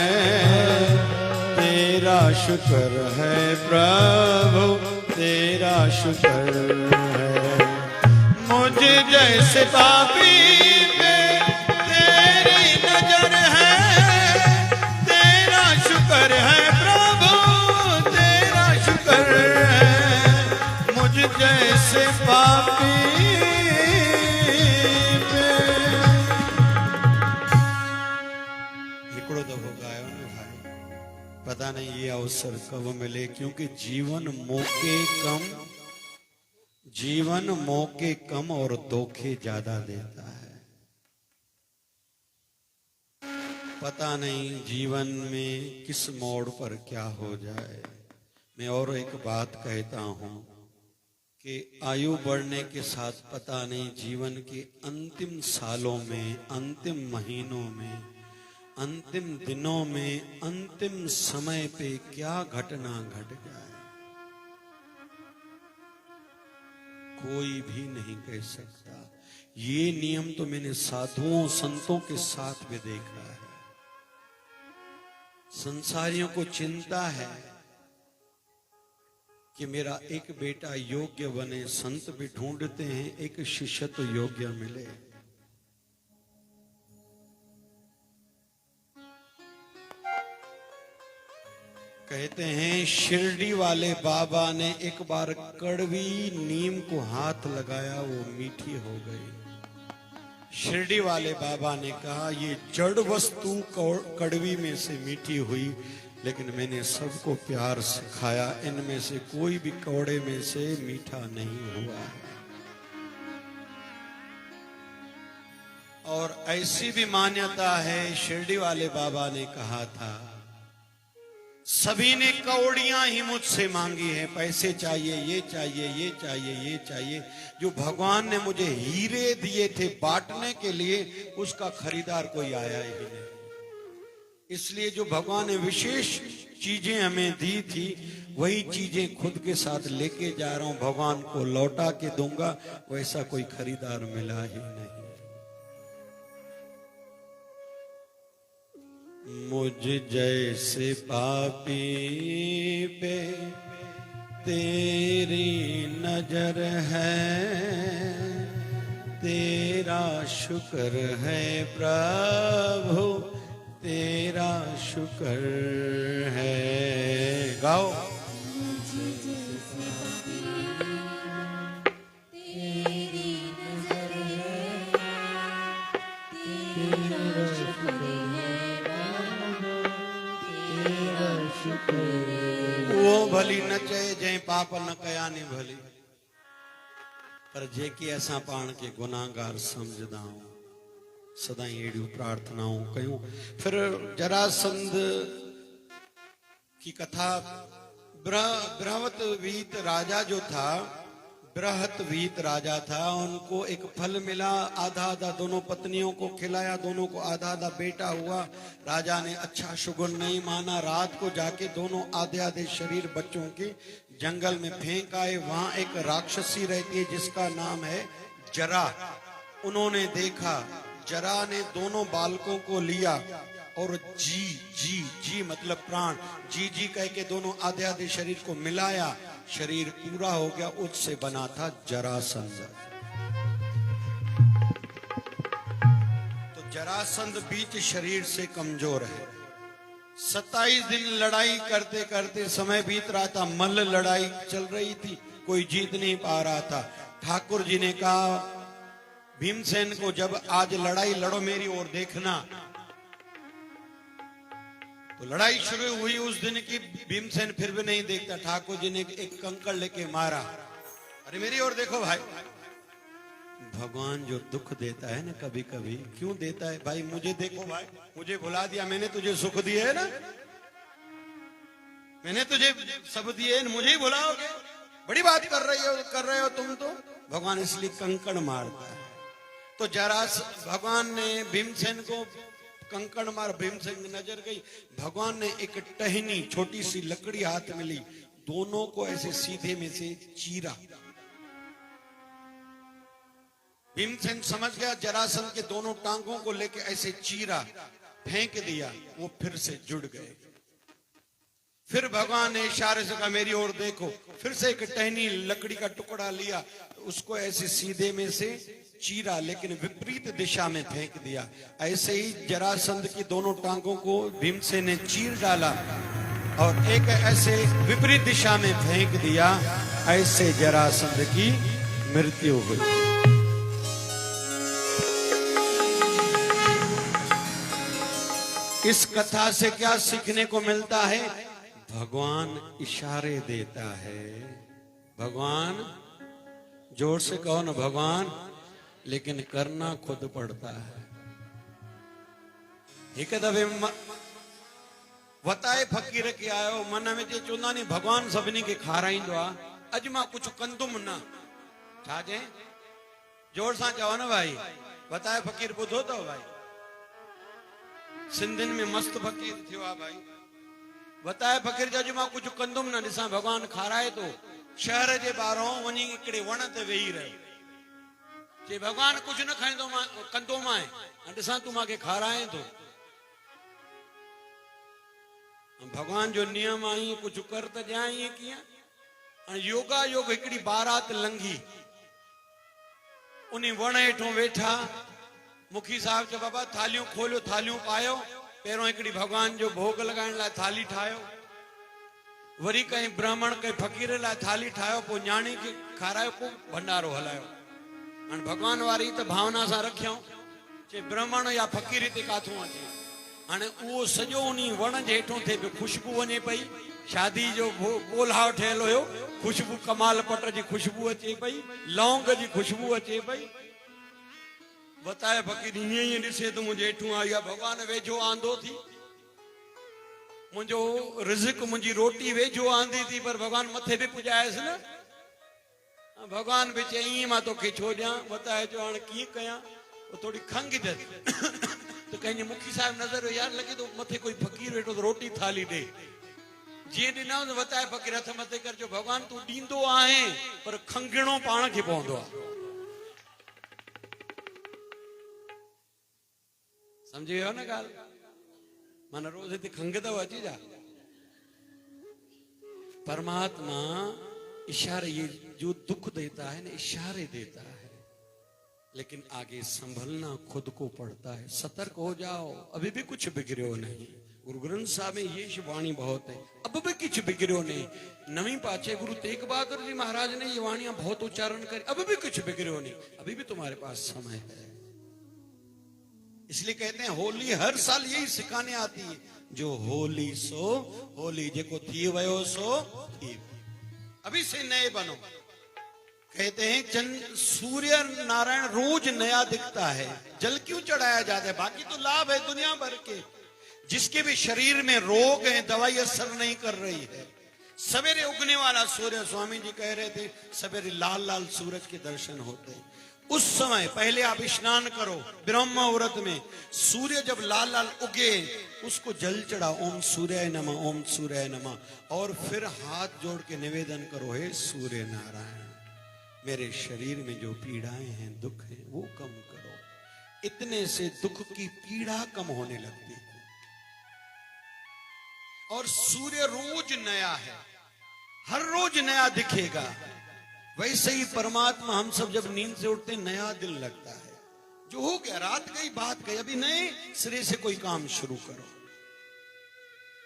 [SPEAKER 1] तेरा शुक्र है प्रभु तेरा शुक्र है, मुझ जैसे पापी पे तेरी नजर है, तेरा शुक्र है प्रभु तेरा शुक्र है, मुझ जैसे पापी पे। हिकड़ो दफो गायो ने भाई, पता नहीं ये अवसर कब मिले, क्योंकि जीवन मौके कम और धोखे ज्यादा देता है। पता नहीं जीवन में किस मोड़ पर क्या हो जाए। मैं और एक बात कहता हूं कि आयु बढ़ने के साथ पता नहीं जीवन के अंतिम सालों में, अंतिम महीनों में, अंतिम दिनों में, अंतिम समय पे क्या घटना घट जाए, कोई भी नहीं कह सकता। ये नियम तो मैंने साधुओं संतों के साथ भी देखा है। संसारियों को चिंता है कि मेरा एक बेटा योग्य बने, संत भी ढूंढते हैं एक शिष्य तो योग्य मिले। कहते हैं शिरडी वाले बाबा ने एक बार कड़वी नीम को हाथ लगाया, वो मीठी हो गई। शिरडी वाले बाबा ने कहा ये जड़ वस्तु कड़वी में से मीठी हुई, लेकिन मैंने सबको प्यार सिखाया, इनमें से कोई भी कौड़े में से मीठा नहीं हुआ है। और ऐसी भी मान्यता है, शिरडी वाले बाबा ने कहा था सभी ने कौड़ियां ही मुझसे मांगी हैं, पैसे चाहिए, ये चाहिए, ये चाहिए, ये चाहिए। जो भगवान ने मुझे हीरे दिए थे बांटने के लिए, उसका खरीदार कोई आया ही नहीं। इसलिए जो भगवान ने विशेष चीजें हमें दी थी, वही चीजें खुद के साथ लेके जा रहा हूं, भगवान को लौटा के दूंगा, वैसा कोई खरीदार मिला ही नहीं। मुझ जैसे पापी पे तेरी नजर है, तेरा शुक्र है प्रभु तेरा शुक्र है। गाओ। वो भली नचे जै पाप न कया नहीं भली, पर जेके असां पाण के गुनाहगार समझदा हूं, सदाई एड़ियूं प्रार्थनाऊं कयूं। फिर जरासंध की कथा, बृहत्वीत राजा जो था, बृहत्वीत राजा था, उनको एक फल मिला, आधा आधा दोनों पत्नियों को खिलाया, दोनों को आधा आधा बेटा हुआ। राजा ने अच्छा शुगुन नहीं माना, रात को जाके दोनों आधे आधे शरीर बच्चों के जंगल में फेंक आए। वहां एक राक्षसी रहती है जिसका नाम है जरा। उन्होंने देखा जरा ने दोनों बालकों को लिया और जी जी जी मतलब प्राण, जी जी कह के दोनों आधे आधे शरीर को मिलाया, शरीर पूरा हो गया। उससे बना था जरासंध। तो जरासंध बीच शरीर से कमजोर है। 27 दिन लड़ाई करते करते समय बीत रहा था। मल्ल लड़ाई चल रही थी, कोई जीत नहीं पा रहा था। ठाकुर जी ने कहा भीमसेन को, जब आज लड़ाई लड़ो मेरी ओर देखना। तो लड़ाई शुरू हुई उस दिन की। भीमसेन फिर भी नहीं देखता। ठाकुर जी ने एक कंकड़ लेके मारा। अरे मेरी ओर देखो भाई। भगवान जो दुख देता है ना कभी कभी, क्यों देता है भाई? मुझे देखो भाई, मुझे भुला दिया। मैंने तुझे सुख दिए है ना, मैंने तुझे सब दिए, मुझे ही भुलाओगे? बड़ी बात कर रहे हो तुम तो। भगवान इसलिए कंकड़ मारता है। तो जरा भगवान ने भीमसेन को कंकड़ मार, भीमसेन की नजर गई। भगवान ने एक टहनी छोटी सी लकड़ी हाथ में ली, दोनों को ऐसे सीधे में से चीरा। भीमसेन समझ गया, जरासंध के दोनों टांगों को लेके ऐसे चीरा, फेंक दिया, वो फिर से जुड़ गए। फिर भगवान ने इशारे से कहा मेरी ओर देखो। फिर से एक टहनी लकड़ी का टुकड़ा लिया, उसको ऐसे सीधे में से चीरा, लेकिन विपरीत दिशा में फेंक दिया। ऐसे ही जरासंध की दोनों टांगों को भीमसेन ने चीर डाला और एक ऐसे विपरीत दिशा में फेंक दिया। ऐसे जरासंध की मृत्यु हुई। इस कथा से क्या सीखने को मिलता है? भगवान इशारे देता है। भगवान, जोर से कहो ना भगवान, लेकिन करना खुद पड़ता है। एक दफे वताए फकीर के आयो, मन में चवंदा नी भगवान सभिनी के खाराईंदो आ, अज मां कुछ कंदुम न। छाजे? जोर सां चओ न भाई। वताए फकीर ॿुधो अथव भाई? सिंधिन में मस्त फकीर थियो आहे भाई। वताए फकीर जो अॼु मां कुछ कंदुम न, ॾिसां भगवान खाराए तो। शहर जे ॿाहिरों वञी हिकिड़े वण ते वेही रहियो। चई भगवान कुछ न खाईंदो मां, कंदो मां, ॾिसां तूं मूंखे खाराए तो। भगवान जो नियम आई, कुछ कर त ॾियां, ईअं कीअं? योगा योग हिकिड़ी बारात लंघी, उन वण हेठों वेठा। मुखी साहब चयो बाबा थालियूं खोलियो, थालियूं पायो। पहिरों हिकिड़ी भगवान जो भोग लॻाइण लाइ थाली ठाहियो, वरी कंहिं ब्राह्मण कंहिं फ़क़ीर लाइ थाली ठाहियो, पोइ न्याणी खे खारायो, पोइ भंडारो हलायो। हाणे भगवान वारी त भावना सां रखियऊं, चए ब्राह्मण या फ़क़ीर हिते काथूं अचे। हाणे उहो सॼो उन वण जे हेठों थिए पियो, ख़ुशबू वञे पई। शादी जो कोल्हाव ठहियल हुयो, ख़ुशबू कमाल पट जी ख़ुशबू अचे पई, लौंग जी ख़ुशबू अचे पई। वताए फकीर हीअं ई ॾिसे त मुंहिंजे हेठूं आई आहे। भगवान वेझो आंदो थी, मुंहिंजो रिज़िक, मुंहिंजी रोटी वेझो आंदी थी, पर भगवान मथे बि पुॼायसि न। भगवान बि चई ईअं मां तोखे छो ॾियां? वताए चयो हाणे कीअं कयां? थोरी खंघ अथसि त कंहिंजे मुखी साहिब नज़र यार लॻे थो मथे कोई फ़क़ीर वेठो, रोटी थाली ॾे। जीअं ॾिनऊं त वताए फ़क़ीर हथ मथे कर, जो भगवान तूं ॾींदो आहे, पर खंघिणो पाण खे पवंदो आहे। समझे हो ना गाल? माना रोज हिते खंघ तो अची जा। परमात्मा इशारे, ये जो दुख देता है ना, इशारे देता है, लेकिन आगे संभलना खुद को पड़ता है। सतर्क हो जाओ, अभी भी कुछ बिगड़ो नहीं। गुरु ग्रंथ साहब में ये वाणी बहुत है, अब भी कुछ बिगड़ो नहीं। नवी पाचे गुरु तेग बहादुर जी महाराज ने ये वाणियां बहुत उच्चारण करी, अब भी कुछ बिगड़ो नहीं, अभी भी तुम्हारे पास समय है। इसलिए कहते हैं होली हर साल यही सिखाने आती है, जो होली सो होली, जेको थी वयो सो थी, अभी से नए बनो। कहते हैं चंद सूर्य नारायण रोज नया दिखता है, जल क्यों चढ़ाया जाता है? बाकी तो लाभ है दुनिया भर के। जिसके भी शरीर में रोग है, दवाई असर नहीं कर रही है। सवेरे उगने वाला सूर्य, स्वामी जी कह रहे थे, सवेरे लाल लाल सूरज के दर्शन होते हैं। उस समय पहले आप स्नान करो, ब्रह्म मुहूर्त में सूर्य जब लाल लाल उगे, उसको जल चढ़ा, ओम सूर्य नमः, ओम सूर्य नमः, और फिर हाथ जोड़ के निवेदन करो, हे सूर्य नारायण, मेरे शरीर में जो पीड़ाएं हैं, दुख हैं, वो कम करो। इतने से दुख की पीड़ा कम होने लगती है। और सूर्य रोज नया है, हर रोज नया दिखेगा। वैसे ही परमात्मा, हम सब जब नींद से उठते नया दिन लगता है। जो हो गया, रात गई, बात गई, अभी नए सिरे से कोई काम शुरू करो।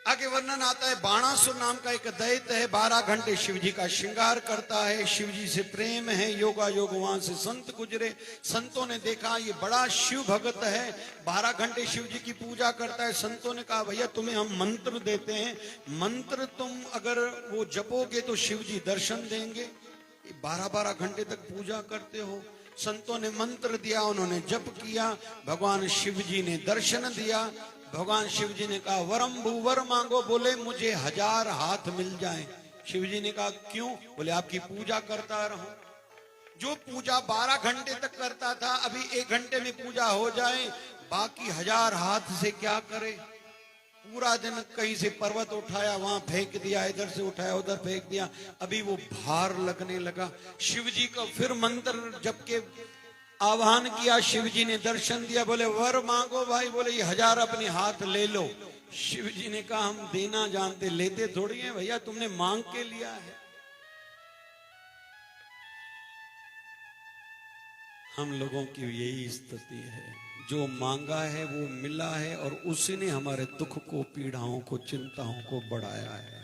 [SPEAKER 1] आगे वर्णन आता है, बाणासुर नाम का एक दैत्य है, 12 घंटे शिव जी का श्रृंगार करता है, शिव जी से प्रेम है, योगा योग। वहां से संत गुजरे, संतों ने देखा ये बड़ा शिव भक्त है, 12 घंटे शिव जी की पूजा करता है। संतों ने कहा, भैया तुम्हें हम मंत्र देते हैं, मंत्र तुम अगर वो जपोगे तो शिव जी दर्शन देंगे। 12-12 घंटे तक पूजा करते हो। संतों ने मंत्र दिया, उन्होंने जप किया, भगवान शिव जी ने दर्शन दिया। भगवान शिव जी ने कहा, वरम भूवर मांगो। बोले मुझे 1000 हाथ मिल जाएं। शिव जी ने कहा, क्यों? बोले आपकी पूजा करता रहूं। जो पूजा 12 घंटे तक करता था, अभी 1 घंटे में पूजा हो जाए, बाकी 1000 हाथ से क्या करे? पूरा दिन कहीं से पर्वत उठाया, वहां फेंक दिया, इधर से उठाया, उधर फेंक दिया, अभी वो भार लगने लगा। शिव जी का फिर मंत्र जप के आह्वान किया, शिव जी ने दर्शन दिया। बोले वर मांगो भाई। बोले ये 1000 अपने हाथ ले लो। शिव जी ने कहा, हम देना जानते, लेते थोड़ी हैं भैया, तुमने मांग के लिया है। हम लोगों की यही स्थिति है, जो मांगा है वो मिला है, और उसी ने हमारे दुख को, पीड़ाओं को, चिंताओं को बढ़ाया है।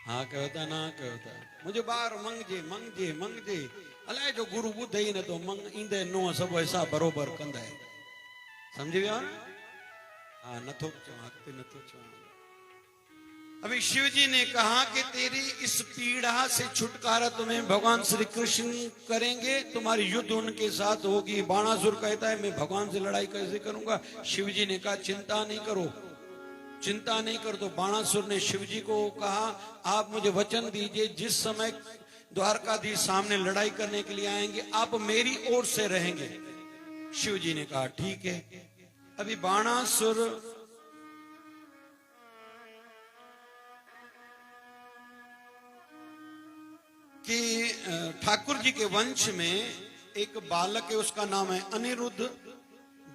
[SPEAKER 1] हाँ कहता ना कहता, मुझे बार मंगजे मंगजे मंगजे, अलाए जो गुरु बुद्ध ही न तो मंग ईंदे नो सब ऐसा बरोबर कंदा है। समझी विया? हाँ नथो चवाते नथो चवा। अभी शिव जी ने कहा कि तेरी इस पीड़ा से छुटकारा तुम्हें भगवान श्री कृष्ण करेंगे, तुम्हारी युद्ध उनके साथ होगी। बाणासुर कहता है, मैं भगवान से लड़ाई कैसे करूंगा? शिव जी ने कहा, चिंता नहीं करो, चिंता नहीं करो। तो बाणासुर ने शिव जी को कहा, आप मुझे वचन दीजिए, जिस समय द्वारकाधीश सामने लड़ाई करने के लिए आएंगे, आप मेरी ओर से रहेंगे। शिव जी ने कहा, ठीक है। अभी बाणासुर कि ठाकुर जी के वंश में एक बालक है, उसका नाम है अनिरुद्ध।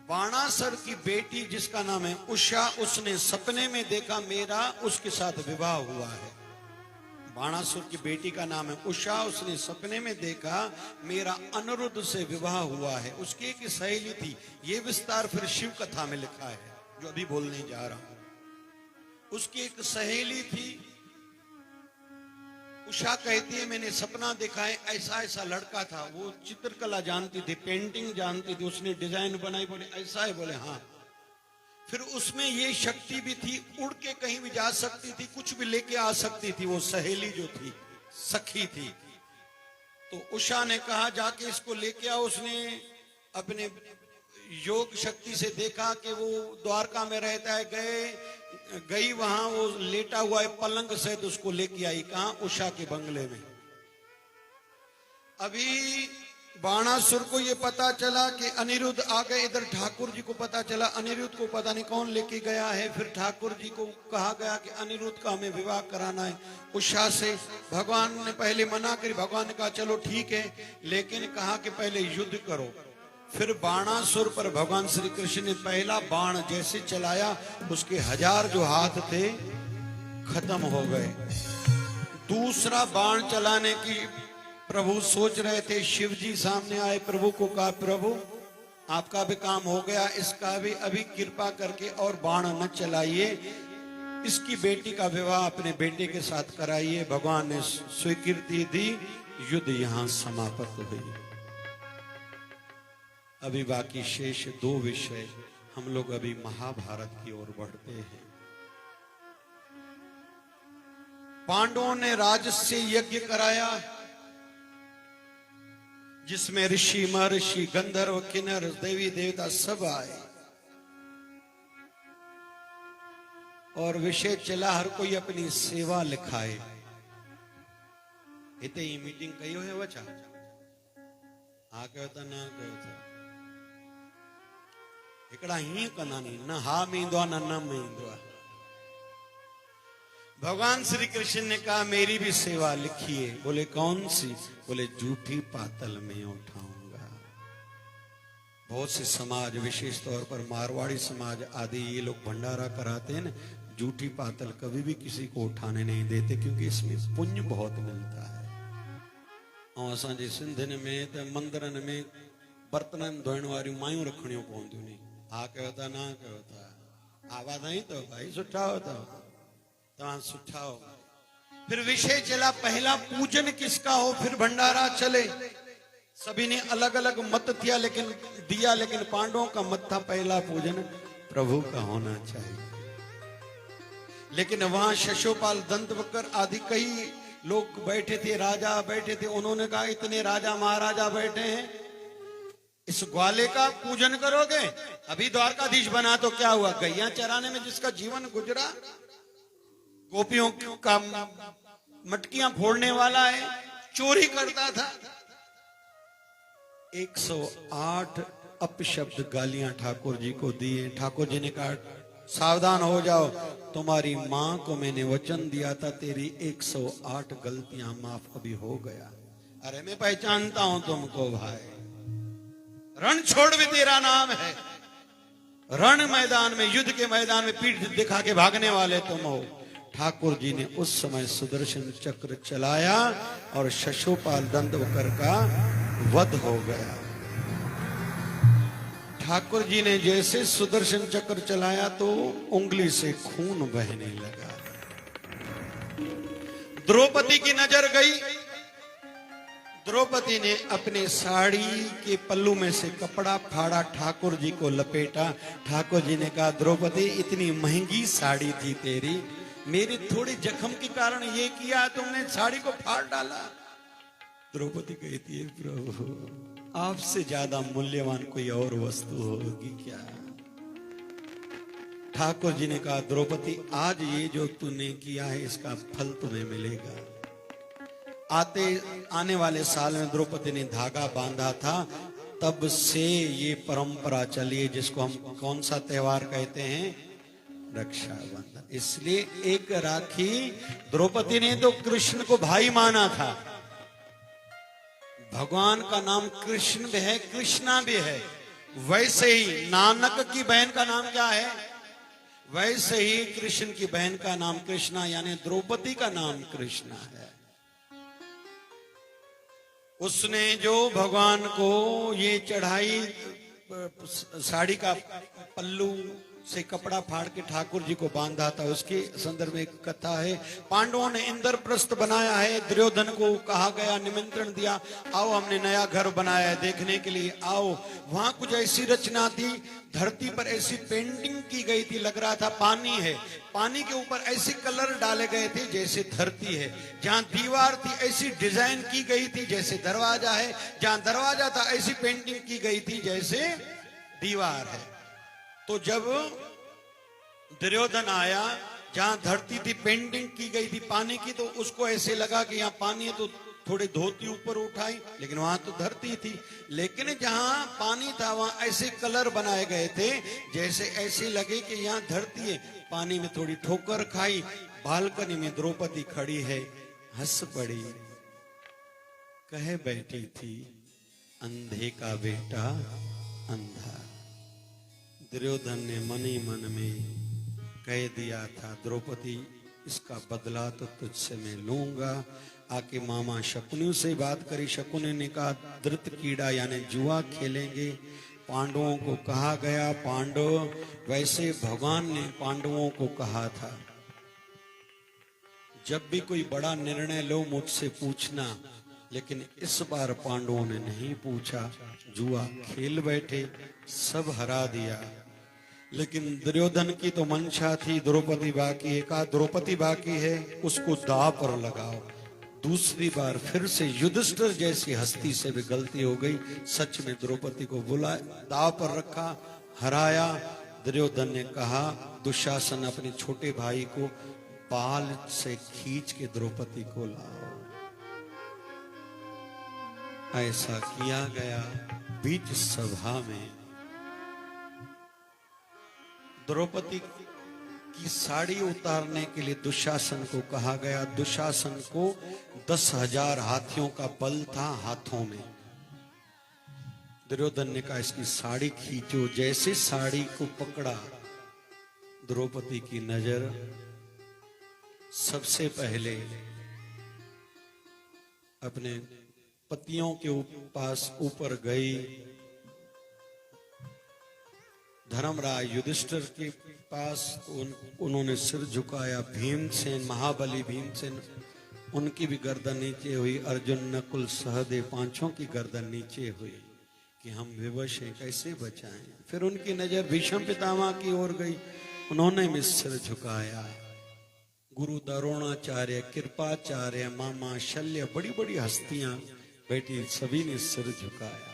[SPEAKER 1] बाणासुर की बेटी जिसका नाम है उषा, उसने सपने में देखा मेरा उसके साथ विवाह हुआ है। बाणासुर की बेटी का नाम है उषा, उसने सपने में देखा मेरा अनिरुद्ध से विवाह हुआ है। उसकी एक सहेली थी, ये विस्तार फिर शिव कथा में लिखा है जो अभी बोलने जा रहा हूं। उसकी एक सहेली थी, उषा कहती है मैंने सपना देखा है, ऐसा ऐसा लड़का था, वो चित्रकला जानती थी, पेंटिंग जानती थी, उसने डिजाइन बनाई। बोले ऐसा है? बोले हाँ। फिर उसमें ये शक्ति भी थी, उड़ के कहीं भी जा सकती थी, कुछ भी लेके आ सकती थी। वो सहेली जो थी, सखी थी। तो उषा ने कहा जाके इसको लेके आओ। उसने अपने योग शक्ति से देखा कि वो द्वारका में रहता है, गई वहां, वो लेटा हुआ है पलंग से, तो उसको लेके आई। कहां? उषा के बंगले में। अभी बाणासुर को ये पता चला कि अनिरुद्ध आ गए, इधर ठाकुर जी को पता चला, अनिरुद्ध को पता नहीं कौन लेके गया है। फिर ठाकुर जी को कहा गया कि अनिरुद्ध का हमें विवाह कराना है उषा से। भगवान ने पहले मना करी, भगवान ने कहा चलो ठीक है, लेकिन कहा कि पहले युद्ध करो। फिर बाणासुर पर भगवान श्री कृष्ण ने पहला बाण जैसे चलाया, उसके 1000 जो हाथ थे खत्म हो गए। दूसरा बाण चलाने की प्रभु सोच रहे थे, शिव जी सामने आए, प्रभु को कहा, प्रभु आपका भी काम हो गया, इसका भी अभी कृपा करके और बाण न चलाइए, इसकी बेटी का विवाह अपने बेटे के साथ कराइए। भगवान ने स्वीकृति दी, युद्ध यहां समाप्त हुई। अभी बाकी शेष 2 विषय, हम लोग अभी महाभारत की ओर बढ़ते हैं। पांडवों ने राजस्य यज्ञ कराया, जिसमें ऋषि महर्षि गंधर्व किन्नर देवी देवता सब आए, और विषय चला हर कोई अपनी सेवा लिखाए। इतने ही मीटिंग कही है वचा हाँ कहता ना कहता एकड़ा ही कना नहीं, न हा मींदो न मींदो। भगवान श्री कृष्ण ने कहा मेरी भी सेवा लिखिए। बोले कौन सी? बोले जूठी पातल में उठाऊंगा। बहुत से समाज, विशेष तौर पर मारवाड़ी समाज आदि, ये लोग भंडारा कराते हैं ना, जूठी पातल कभी भी किसी को उठाने नहीं देते, क्योंकि इसमें पुण्य बहुत मिलता है। और असांजे सिंधियुनि में तो मंदिरनि में बर्तन धोइण वारियूं मायूं रखणियूं पवंदियूं नी। हा कयो था, ना कयो था, आवाज आई तो भाई सुठा हो तो तव्हां सुठा हो। फिर विषय चला, पहला पूजन किसका हो, फिर भंडारा चले। सभी ने अलग अलग मत दिया, लेकिन पांडवों का मत था पहला पूजन प्रभु का होना चाहिए। लेकिन वहां शशोपाल, दंतवक्र आदि कई लोग बैठे थे, राजा बैठे थे। उन्होंने कहा इतने राजा महाराजा बैठे हैं, इस ग्वाले का पूजन करोगे? अभी द्वारकाधीश बना तो क्या हुआ, गैया चराने में जिसका जीवन गुजरा, गोपियों का मटकियां फोड़ने वाला है, चोरी करता था। 108 अपशब्द गालियां ठाकुर जी को दिए। ठाकुर जी ने कहा सावधान हो जाओ, तुम्हारी मां को मैंने वचन दिया था, तेरी 108 गलतियां माफ अभी हो गया। अरे मैं पहचानता हूं तुमको भाई, रण छोड़ भी तेरा नाम है। रण मैदान में, युद्ध के मैदान में पीठ दिखा के भागने वाले तुम हो। ठाकुर जी ने उस समय सुदर्शन चक्र चलाया और शशोपाल दंतवक्र का वध हो गया। ठाकुर जी ने जैसे सुदर्शन चक्र चलाया तो उंगली से खून बहने लगा। द्रौपदी की नजर गई। द्रौपदी ने अपने साड़ी के पल्लू में से कपड़ा फाड़ा, ठाकुर जी को लपेटा। ठाकुर जी ने कहा द्रौपदी इतनी महंगी साड़ी थी तेरी, मेरे थोड़े जख्म के कारण ये किया, तुमने साड़ी को फाड़ डाला। द्रौपदी कहती है प्रभु आपसे ज्यादा मूल्यवान कोई और वस्तु होगी क्या? ठाकुर जी ने कहा द्रौपदी आज ये जो तूने किया है इसका फल तुम्हें मिलेगा। आने वाले साल में द्रौपदी ने धागा बांधा था, तब से ये परंपरा चली है जिसको हम कौन सा त्योहार कहते हैं, रक्षाबंधन। इसलिए एक राखी, द्रौपदी ने तो कृष्ण को भाई माना था। भगवान का नाम कृष्ण भी है, कृष्णा भी है। वैसे ही नानक की बहन का नाम क्या है, वैसे ही कृष्ण की बहन का नाम कृष्णा, यानी द्रौपदी का नाम कृष्णा है। उसने जो भगवान को ये चढ़ाई, साड़ी का पल्लू से कपड़ा फाड़ के ठाकुर जी को बांधा था, उसके संदर्भ में एक कथा है। पांडवों ने इंद्रप्रस्थ बनाया है, दुर्योधन को कहा गया, निमंत्रण दिया, आओ हमने नया घर बनाया है देखने के लिए आओ। वहां कुछ ऐसी रचना थी, धरती पर ऐसी पेंटिंग की गई थी, लग रहा था पानी है, पानी के ऊपर ऐसे कलर डाले गए थे जैसे धरती है। जहां दीवार थी ऐसी डिजाइन की गई थी जैसे दरवाजा है, जहां दरवाजा था ऐसी पेंटिंग की गई थी जैसे दीवार है। तो जब दुर्योधन आया, जहां धरती थी पेंटिंग की गई थी पानी की, तो उसको ऐसे लगा कि यहाँ पानी है, तो थोड़ी धोती ऊपर उठाई, लेकिन वहां तो धरती थी। लेकिन जहां पानी था वहां ऐसे कलर बनाए गए थे जैसे ऐसे लगे कि यहाँ धरती है। पानी में थोड़ी ठोकर खाई, बालकनी में द्रौपदी खड़ी है, हंस पड़ी, कहे बैठी थी अंधे का बेटा अंधा। दुर्योधन ने मन ही मन में कह दिया था द्रौपदी इसका बदला तो तुझसे मैं लूंगा। आके मामा शकुनी से बात करी। शकुनी ने कहा धृत कीड़ा यानी जुआ खेलेंगे। पांडवों को कहा गया, पांडव, वैसे भगवान ने पांडवों को कहा था जब भी कोई बड़ा निर्णय लो मुझसे पूछना, लेकिन इस बार पांडवों ने नहीं पूछा, जुआ खेल बैठे, सब हरा दिया। लेकिन दुर्योधन की तो मंशा थी द्रौपदी बाकी है, कहा द्रौपदी बाकी है उसको दांव पर लगाओ। दूसरी बार फिर से युधिष्ठिर जैसी हस्ती से भी गलती हो गई, सच में द्रौपदी को बुला दांव पर रखा, हराया। दुर्योधन ने कहा दुशासन अपने छोटे भाई को बाल से खींच के द्रौपदी को लाओ। ऐसा किया गया। बीच सभा में द्रौपदी की साड़ी उतारने के लिए दुशासन को कहा गया। दुशासन को 10,000 हाथियों का बल था हाथों में। दुर्योधन ने कहा इसकी साड़ी खींचो। जैसे साड़ी को पकड़ा, द्रौपदी की नजर सबसे पहले अपने पतियों के पास ऊपर गई। धर्मराज युधिष्ठिर के पास उन्होंने सिर झुकाया। भीमसेन, महाबली भीमसेन, उनकी भी गर्दन नीचे हुई। अर्जुन, नकुल, सहदेव, पांचों की गर्दन नीचे हुई कि हम विवश हैं, कैसे बचाएं। फिर उनकी नजर भीष्म पितामह की ओर गई, उन्होंने भी सिर झुकाया। गुरु द्रोणाचार्य, कृपाचार्य, मामा शल्य, बड़ी बड़ी हस्तियां बैठी, सभी ने सिर झुकाया।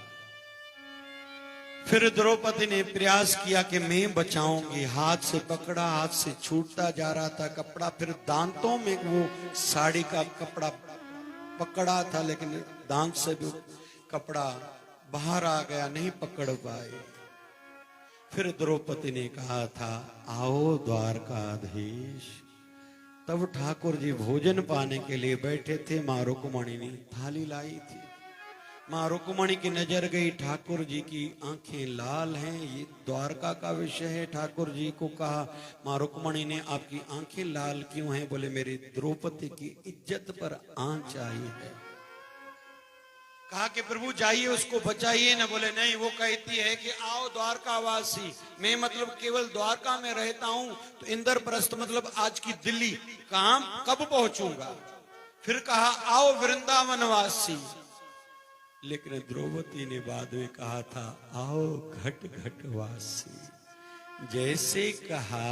[SPEAKER 1] फिर द्रौपदी ने प्रयास किया कि मैं बचाऊंगी। हाथ से पकड़ा, हाथ से छूटता जा रहा था कपड़ा। फिर दांतों में वो साड़ी का कपड़ा पकड़ा था, लेकिन दांत से भी कपड़ा बाहर आ गया, नहीं पकड़ पाए। फिर द्रौपदी ने कहा था, आओ द्वारकाधीश। तब ठाकुर जी भोजन पाने के लिए बैठे थे। मां रुक्मणी ने थाली लाई थी। मां रुक्मणी की नजर गई, ठाकुर जी की आंखें लाल हैं, ये द्वारका का विषय है। ठाकुर जी को कहा, मां रुक्मणी ने, आपकी आंखें लाल क्यों हैं? बोले, मेरी द्रौपदी की इज्जत पर आंच आई है। कहा कि प्रभु जाइए, उसको बचाइए ना। बोले नहीं, वो कहती है कि आओ द्वारकावासी। मैं मतलब केवल द्वारका में रहता हूं, तो इंद्रप्रस्थ मतलब आज की दिल्ली कहां कब पहुंचूंगा। फिर कहा आओ वृंदावनवासी। लेकिन द्रौपदी ने बाद में कहा था, आओ घट घटवासी। जैसे कहा,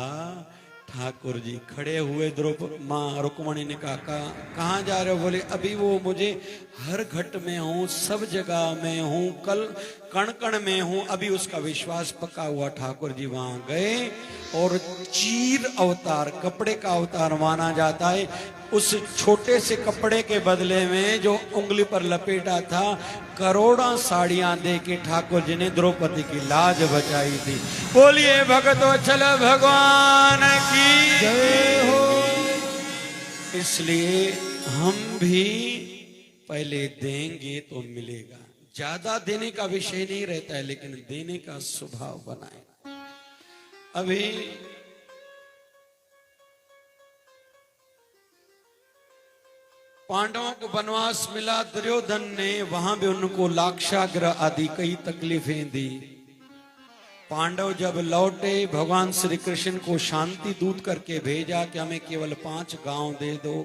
[SPEAKER 1] ठाकुर जी खड़े हुए। द्रौपदी, मां रुक्मणी ने कहा, कहां जा रहे हो? बोले, अभी वो मुझे हर घट में हूं, सब जगह में हूं, कल कण कण में हूं। अभी उसका विश्वास पक्का हुआ। ठाकुर जी वहां गए और चीर अवतार, कपड़े का अवतार माना जाता है। उस छोटे से कपड़े के बदले में जो उंगली पर लपेटा था, करोड़ों साड़ियां दे के ठाकुर जी ने द्रौपदी की लाज बचाई थी। बोलिए भगतवत्सल भगवान की
[SPEAKER 3] जय हो।
[SPEAKER 1] इसलिए हम भी पहले देंगे तो मिलेगा। ज्यादा देने का विषय नहीं रहता है, लेकिन देने का स्वभाव बनाए। अभी पांडवों को वनवास मिला, दुर्योधन ने वहां भी उनको लाक्षागृह आदि कई तकलीफें दी। पांडव जब लौटे, भगवान श्री कृष्ण को शांति दूत करके भेजा कि हमें केवल 5 गांव दे दो।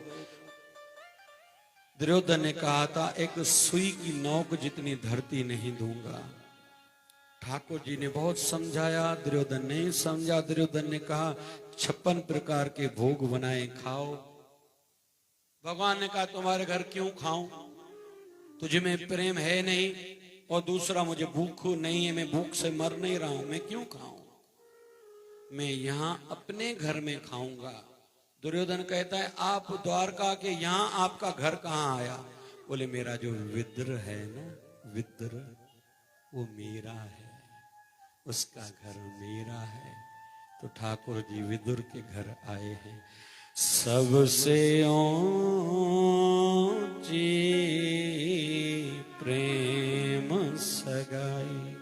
[SPEAKER 1] दुर्योधन ने कहा था, एक सुई की नोक जितनी धरती नहीं दूंगा। ठाकुर जी ने बहुत समझाया, दुर्योधन नहीं समझा। दुर्योधन ने कहा, 56 प्रकार के भोग बनाए, खाओ। भगवान ने कहा, तुम्हारे घर क्यों खाऊं? तुझे में प्रेम है नहीं, और दूसरा मुझे भूख नहीं है, मैं भूख से मर नहीं रहा हूं, मैं क्यों खाऊं? मैं यहां अपने घर में खाऊंगा। दुर्योधन कहता है, आप द्वारका के, यहां आपका घर कहां आया? बोले, मेरा जो विद्र है ना, विद्र, वो मेरा है, उसका घर मेरा है। तो ठाकुर जी विदुर के घर आए हैं। सबसे ऊंची प्रेम सगाई,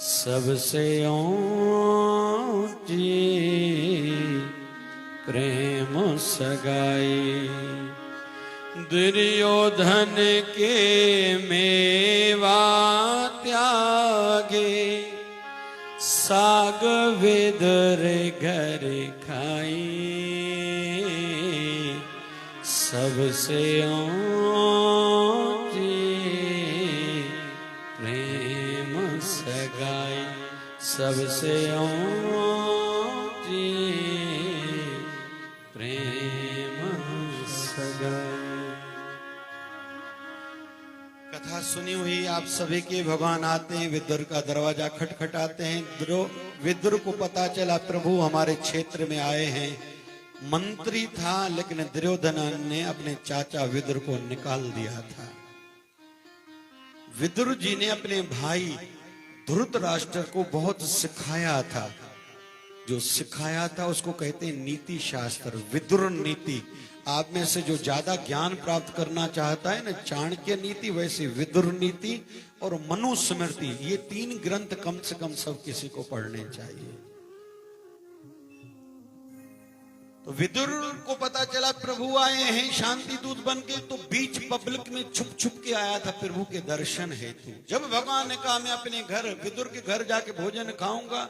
[SPEAKER 1] सबसे ऊंची प्रेम सगाई। दुर्योधन के मेवा त्यागे, साग विदुर घर खाई। सबसे ऊंची प्रेम सगाई, सबसे ऊंची प्रेम सगाई। कथा सुनी हुई आप सभी के। भगवान आते हैं, विदुर का दरवाजा खटखटाते हैं। विदुर को पता चला प्रभु हमारे क्षेत्र में आए हैं। मंत्री था, लेकिन दुर्योधन ने अपने चाचा विदुर को निकाल दिया था। विदुर जी ने अपने भाई धृतराष्ट्र को बहुत सिखाया था। जो सिखाया था उसको कहते हैं नीति शास्त्र, विदुर नीति। आप में से जो ज्यादा ज्ञान प्राप्त करना चाहता है ना, चाणक्य नीति, वैसे विदुर नीति और मनुस्मृति, ये 3 ग्रंथ कम से कम सब किसी को पढ़ने चाहिए। तो विदुर को पता चला प्रभु आए हैं शांति दूत बन के, तो बीच पब्लिक में छुप छुप के आया था प्रभु के दर्शन हेतु। जब भगवान ने कहा मैं अपने घर विदुर के घर जाके भोजन खाऊंगा,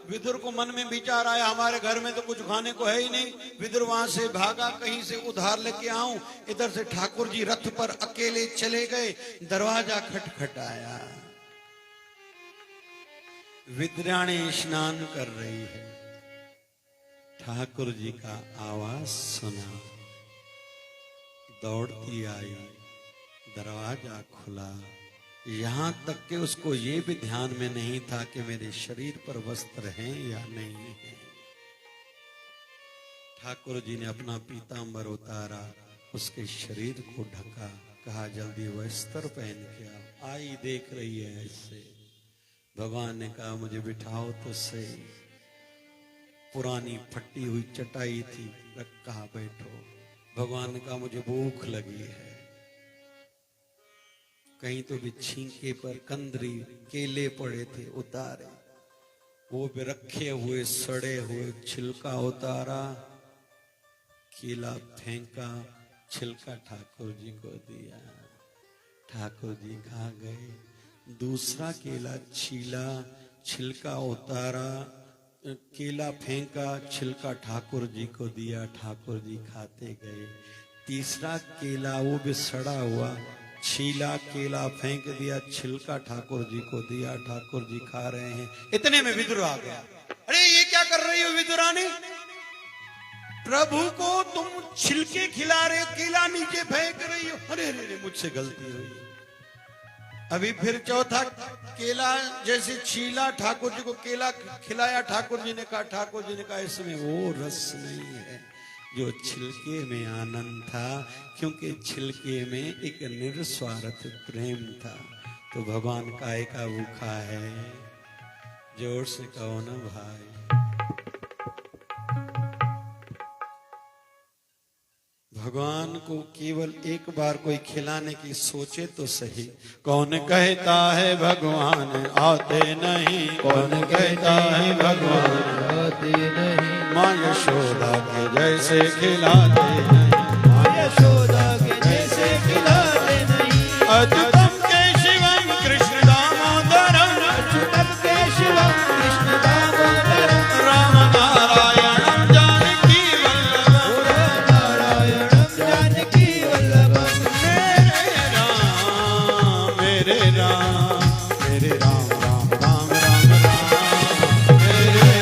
[SPEAKER 1] विदुर को मन में विचार आया हमारे घर में तो कुछ खाने को है ही नहीं। विदुर वहां से भागा, कहीं से उधार लेके आऊं। इधर से ठाकुर जी रथ पर अकेले चले गए, दरवाजा खटखटाया, विद्राणी स्नान कर रही है। ठाकुर जी का आवाज सुना, दौड़ती आई, दरवाजा खुला। यहां तक कि उसको ये भी ध्यान में नहीं था कि मेरे शरीर पर वस्त्र हैं या नहीं है। ठाकुर जी ने अपना पीतांबर उतारा, उसके शरीर को ढका, कहा जल्दी वस्त्र पहन के आओ। आई देख रही है ऐसे। भगवान ने कहा मुझे बिठाओ तो सही। पुरानी फटी हुई चटाई थी, कहा बैठो। भगवान ने कहा मुझे भूख लगी है। कहीं तो भी छींके पर कंदरी केले पड़े थे, उतारे, वो भी रखे हुए सड़े हुए, छिलका उतारा, केला फेंका, छिलका ठाकुर जी को दिया। ठाकुर जी खा गए। दूसरा केला छीला, छिलका उतारा, केला फेंका, छिलका ठाकुर जी को दिया, ठाकुर जी खाते गए। तीसरा केला वो भी सड़ा हुआ, छीला, केला फेंक दिया, छिलका ठाकुर जी को दिया, ठाकुर जी खा रहे हैं। इतने में विदुर आ गया। अरे ये क्या कर रही हो विदुरानी? प्रभु को तुम छिलके खिला रहे, केला नीचे फेंक रही हो। अरे अरे मुझसे गलती हुई। अभी फिर चौथा केला जैसे छीला, ठाकुर जी को केला खिलाया। ठाकुर जी ने कहा इसमें वो रस नहीं है जो छिलके में आनंद था, क्योंकि छिलके में एक निस्वार्थ प्रेम था। तो भगवान काय का भूखा है? जोर से कहो ना भाई। भगवान को केवल एक बार कोई खिलाने की सोचे तो सही। कौन कहता है भगवान आते नहीं? कौन कहता है भगवान
[SPEAKER 3] आते नहीं?
[SPEAKER 1] माँ यशोदा के जैसे खिलाते नहीं,
[SPEAKER 3] माँ यशोदा के जैसे खिलाते नहीं।
[SPEAKER 1] अच्युतम केशवम कृष्ण दामोदरम,
[SPEAKER 3] अच्युतम केशवम कृष्ण दामोदरम,
[SPEAKER 1] राम नारायणम जानकी वल्लभम,
[SPEAKER 3] नारायणम जानकी वल्लभम।
[SPEAKER 1] मेरे राम मेरे राम राम राम राम राम, मेरे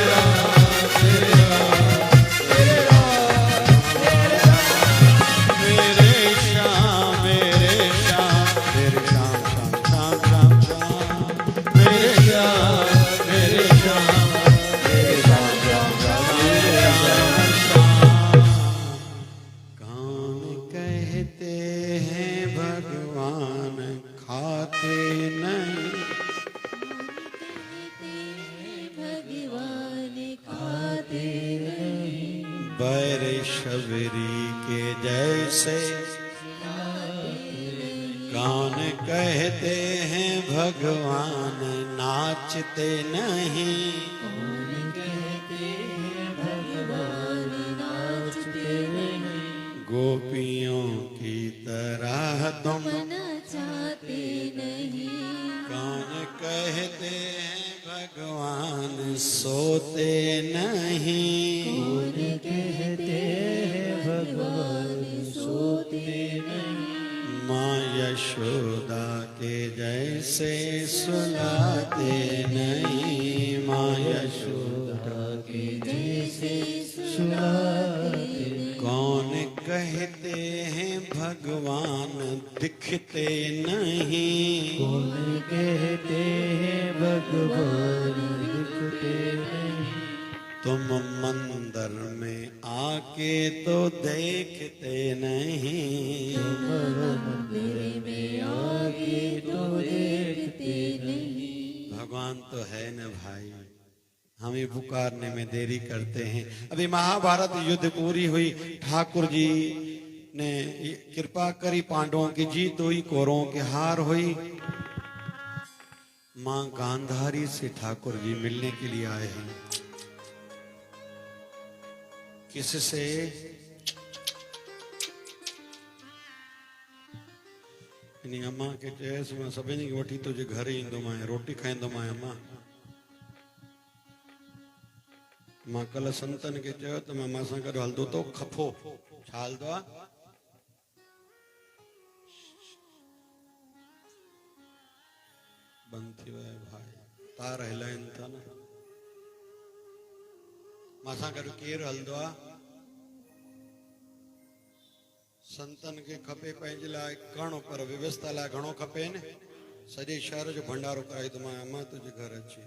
[SPEAKER 1] शबरी के जैसे कौन कहते हैं भगवान नाचते नहीं? गोपियों की तरह तुम
[SPEAKER 2] नाचते नहीं।
[SPEAKER 1] कौन कहते हैं भगवान सोते नहीं?
[SPEAKER 3] कौन कहते हैं भगवान सोते नहीं?
[SPEAKER 1] माँ यशोदा के जैसे सुलाते नहीं, माँ यशोदा
[SPEAKER 3] के जैसे सुलाते।
[SPEAKER 1] कौन कहते हैं भगवान दिखते नहीं?
[SPEAKER 3] कौन कहते हैं भगवान दिखते नहीं?
[SPEAKER 1] तुम मंदिर में आके तो देखते नहीं,
[SPEAKER 3] तुम मंदिर में आके तो देखते नहीं।
[SPEAKER 1] भगवान तो है न भाई, हमें पुकारने में देरी करते हैं। अभी महाभारत युद्ध पूरी हुई, ठाकुर जी ने कृपा करी, पांडवों की जीत हुई, कौरवों की हार हुई। मां गांधारी से ठाकुर जी मिलने के लिए आए हैं। किससे? इन अम्मा के चयस मां सभिनी खे वठी तुंहिंजे घर ईंदो मां, रोटी खाईंदो मां। अम्मा मां कल संतन खे चयो त मां सां गॾु हलंदो तो खफो। छा हलंदो आहे? बंदि थी वियो भाई, तार हिलाइनि था न। मां सां गॾु केरु हलंदो आहे? संतन खे खपे पंहिंजे लाइ घणो, पर व्यवस्था लाइ घणो खपे न। सॼे शहर जो भंडारो कराई तो मां अम्मा तुंहिंजे घर अची।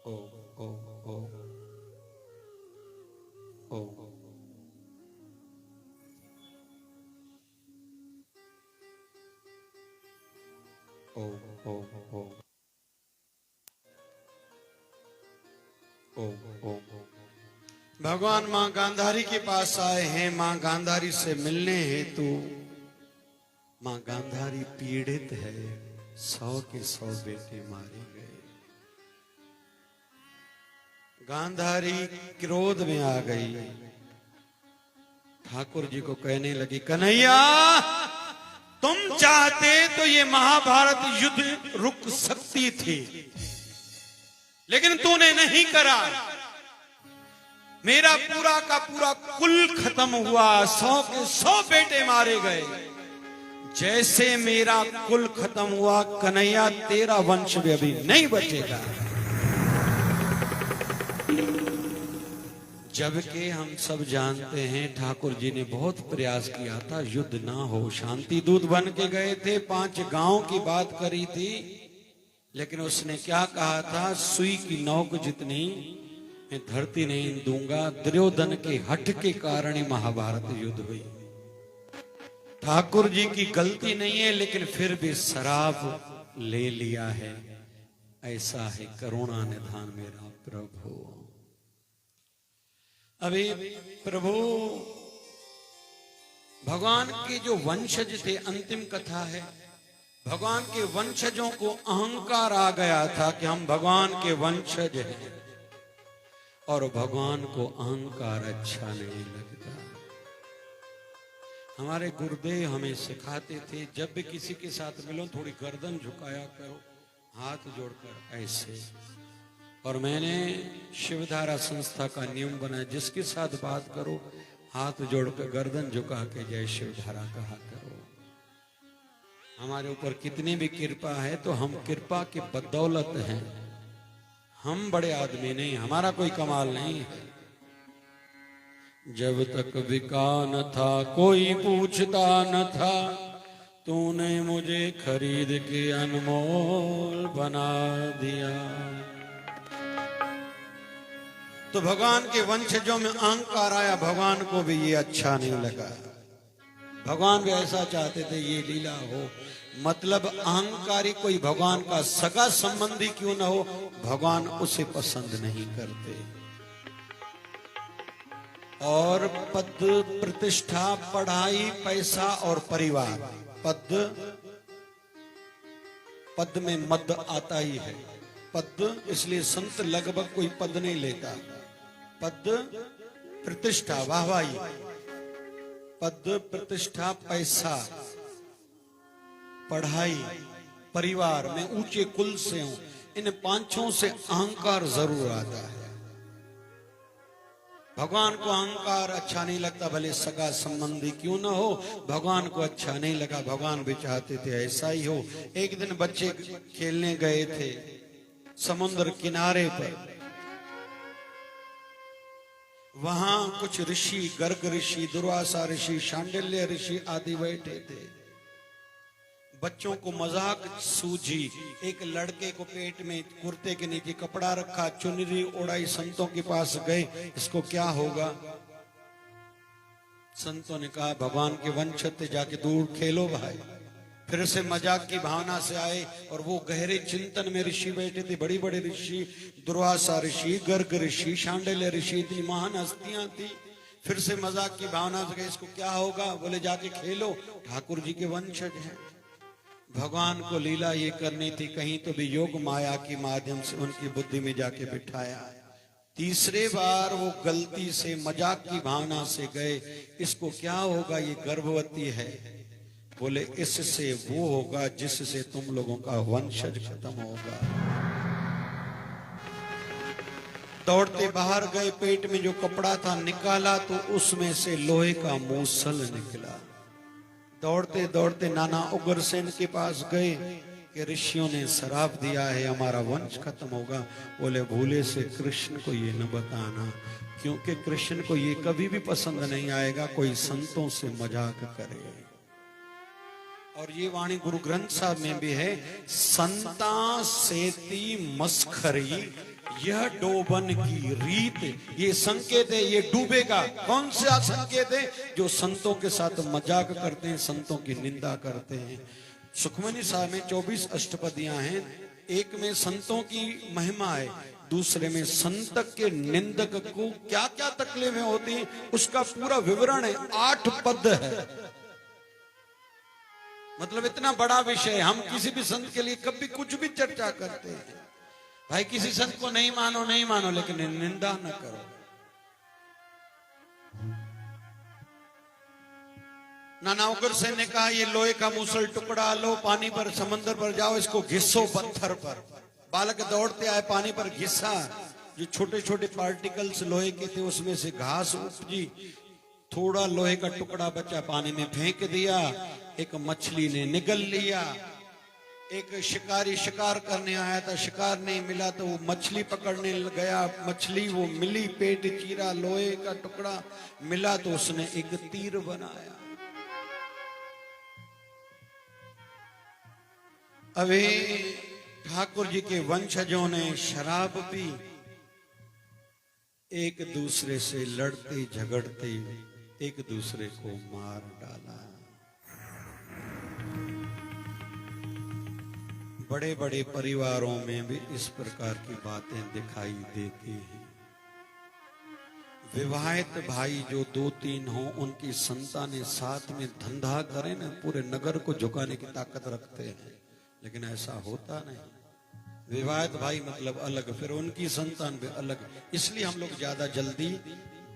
[SPEAKER 1] ओ ओ ओ ओ ओ ओ ओ ओ ओ। भगवान मां गांधारी के पास आए हैं। मां गांधारी से मिलने हेतु। मां गांधारी पीड़ित है, 100 के 100 बेटे मारे गए। गांधारी क्रोध में आ गई, ठाकुर जी को कहने लगी, कन्हैया तुम चाहते तो ये महाभारत युद्ध रुक सकती थी, लेकिन तूने नहीं करा। मेरा पूरा का पूरा कुल खत्म हुआ, 100 के 100 बेटे मारे गए। जैसे मेरा कुल खत्म हुआ, कन्हैया तेरा वंश भी अभी नहीं बचेगा। जबकि हम सब जानते हैं ठाकुर जी ने बहुत प्रयास किया था युद्ध ना हो, शांति दूत बन के गए थे, 5 गांव की बात करी थी, लेकिन उसने क्या कहा था? सुई की नोक जितनी मैं धरती नहीं दूंगा। दुर्योधन के हठ के कारण ही महाभारत युद्ध हुई। ठाकुर जी की गलती नहीं है, लेकिन फिर भी शराब ले लिया है। ऐसा है करुणा निधान मेरा प्रभु। अभी प्रभु भगवान के जो वंशज थे, अंतिम कथा है, भगवान के वंशजों को अहंकार आ गया था कि हम भगवान के वंशज हैं, और भगवान को अहंकार अच्छा नहीं लगता। हमारे गुरुदेव हमें सिखाते थे, जब भी किसी के साथ मिलो थोड़ी गर्दन झुकाया करो, हाथ जोड़कर ऐसे। और मैंने शिवधारा संस्था का नियम बनाया, जिसके साथ बात करो हाथ जोड़कर गर्दन झुका के जय शिवधारा कहा करो। हमारे ऊपर कितनी भी कृपा है तो हम कृपा की बदौलत हैं, हम बड़े आदमी नहीं, हमारा कोई कमाल नहीं है। जब तक बिका न था कोई पूछता न था, तूने मुझे खरीद के अनमोल बना दिया। तो भगवान के वंशजों में अहंकार आया, भगवान को भी ये अच्छा नहीं लगा। भगवान भी ऐसा चाहते थे ये लीला हो। मतलब अहंकारी कोई भगवान का सगा संबंधी क्यों न हो, भगवान उसे पसंद नहीं करते। और पद, प्रतिष्ठा, पढ़ाई, पैसा और परिवार, पद में मद आता ही है। पद, इसलिए संत लगभग कोई पद नहीं लेता। पद, प्रतिष्ठा, वाहवाही, पद, प्रतिष्ठा, पैसा, पढ़ाई, परिवार, में ऊंचे कुल से हूं, इन 5 से अहंकार जरूर आता है। भगवान को अहंकार अच्छा नहीं लगता, भले सगा संबंधी क्यों ना हो, भगवान को अच्छा नहीं लगा। भगवान भी चाहते थे ऐसा ही हो। एक दिन बच्चे खेलने गए थे समुद्र किनारे पर, वहां कुछ ऋषि, गर्ग ऋषि, दुर्वासा ऋषि, शांडिल्य ऋषि आदि बैठे थे। बच्चों को मजाक सूझी। एक लड़के को पेट में कुर्ते के नीचे कपड़ा रखा, चुनरी ओढ़ाई, संतों के पास गए, इसको क्या होगा? संतों ने कहा भगवान के वंश थे, जाके दूर खेलो भाई। फिर से मजाक की भावना से आए, और वो गहरे चिंतन में ऋषि बैठे थे, बड़ी बड़े ऋषि, दुर्वासा ऋषि, गर्ग ऋषि, शांडिल्य ऋषि, इतनी महान हस्तियां थी। फिर से मजाक की भावना से, इसको क्या होगा? बोले जाके खेलो, ठाकुर जी के वंशज हैं। भगवान को लीला ये करनी थी, कहीं तो भी योग माया के माध्यम से उनकी बुद्धि में जाके बिठाया। तीसरे बार वो गलती से मजाक की भावना से गए, इसको क्या होगा? ये गर्भवती है। बोले इससे वो होगा जिससे तुम लोगों का वंशज खत्म होगा। दौड़ते बाहर गए, पेट में जो कपड़ा था निकाला तो उसमें से लोहे का मूसल निकला। दौड़ते दौड़ते नाना उग्रसेन के पास गए कि ऋषियों ने श्राप दिया है, हमारा वंश खत्म होगा। बोले भूले से कृष्ण को ये न बताना, क्योंकि कृष्ण को ये कभी भी पसंद नहीं आएगा कोई संतों से मजाक करे। और ये वाणी गुरु ग्रंथ साहब में भी है, संता सेती मस्खरी यह डोबन की रीत। ये संकेत है, ये डूबेगा। कौन सा संकेत है? जो संतों के साथ मजाक करते हैं, संतों की निंदा करते हैं। सुखमनी साहब में 24 अष्टपदियां हैं। एक में संतों की महिमा है, दूसरे में संतक के निंदक को क्या क्या तकलीफें होती हैं उसका पूरा विवरण है। 8 पद है, मतलब इतना बड़ा विषय। हम किसी भी संत के लिए कभी कुछ भी चर्चा करते हैं, भाई किसी संत को नहीं मानो, लेकिन निंदा न करो। नाना उग्रसेन ने कहा, ये लोहे का मूसल टुकड़ा लो, पानी पर समंदर पर जाओ, इसको घिसो पत्थर पर। बालक दौड़ते आए, पानी पर घिसा, जो छोटे छोटे पार्टिकल्स लोहे के थे उसमें से घास उपजी, थोड़ा लोहे का टुकड़ा बचा, पानी में फेंक दिया। एक मछली ने निगल लिया। एक शिकारी शिकार करने आया था, शिकार नहीं मिला तो वो मछली पकड़ने गया, मछली वो मिली, पेट चीरा, लोहे का टुकड़ा मिला तो उसने एक तीर बनाया। अभी ठाकुर जी के वंशजों ने शराब पी, एक दूसरे से लड़ते झगड़ते एक दूसरे को मार डाला। बड़े बड़े परिवारों में भी इस प्रकार की बातें दिखाई देती हैं। विवाहित भाई जो 2-3 हो, उनकी संतानें साथ में धंधा करें ना, पूरे नगर को झुकाने की ताकत रखते हैं, लेकिन ऐसा होता नहीं। विवाहित भाई मतलब अलग, फिर उनकी संतान भी अलग, इसलिए हम लोग ज्यादा जल्दी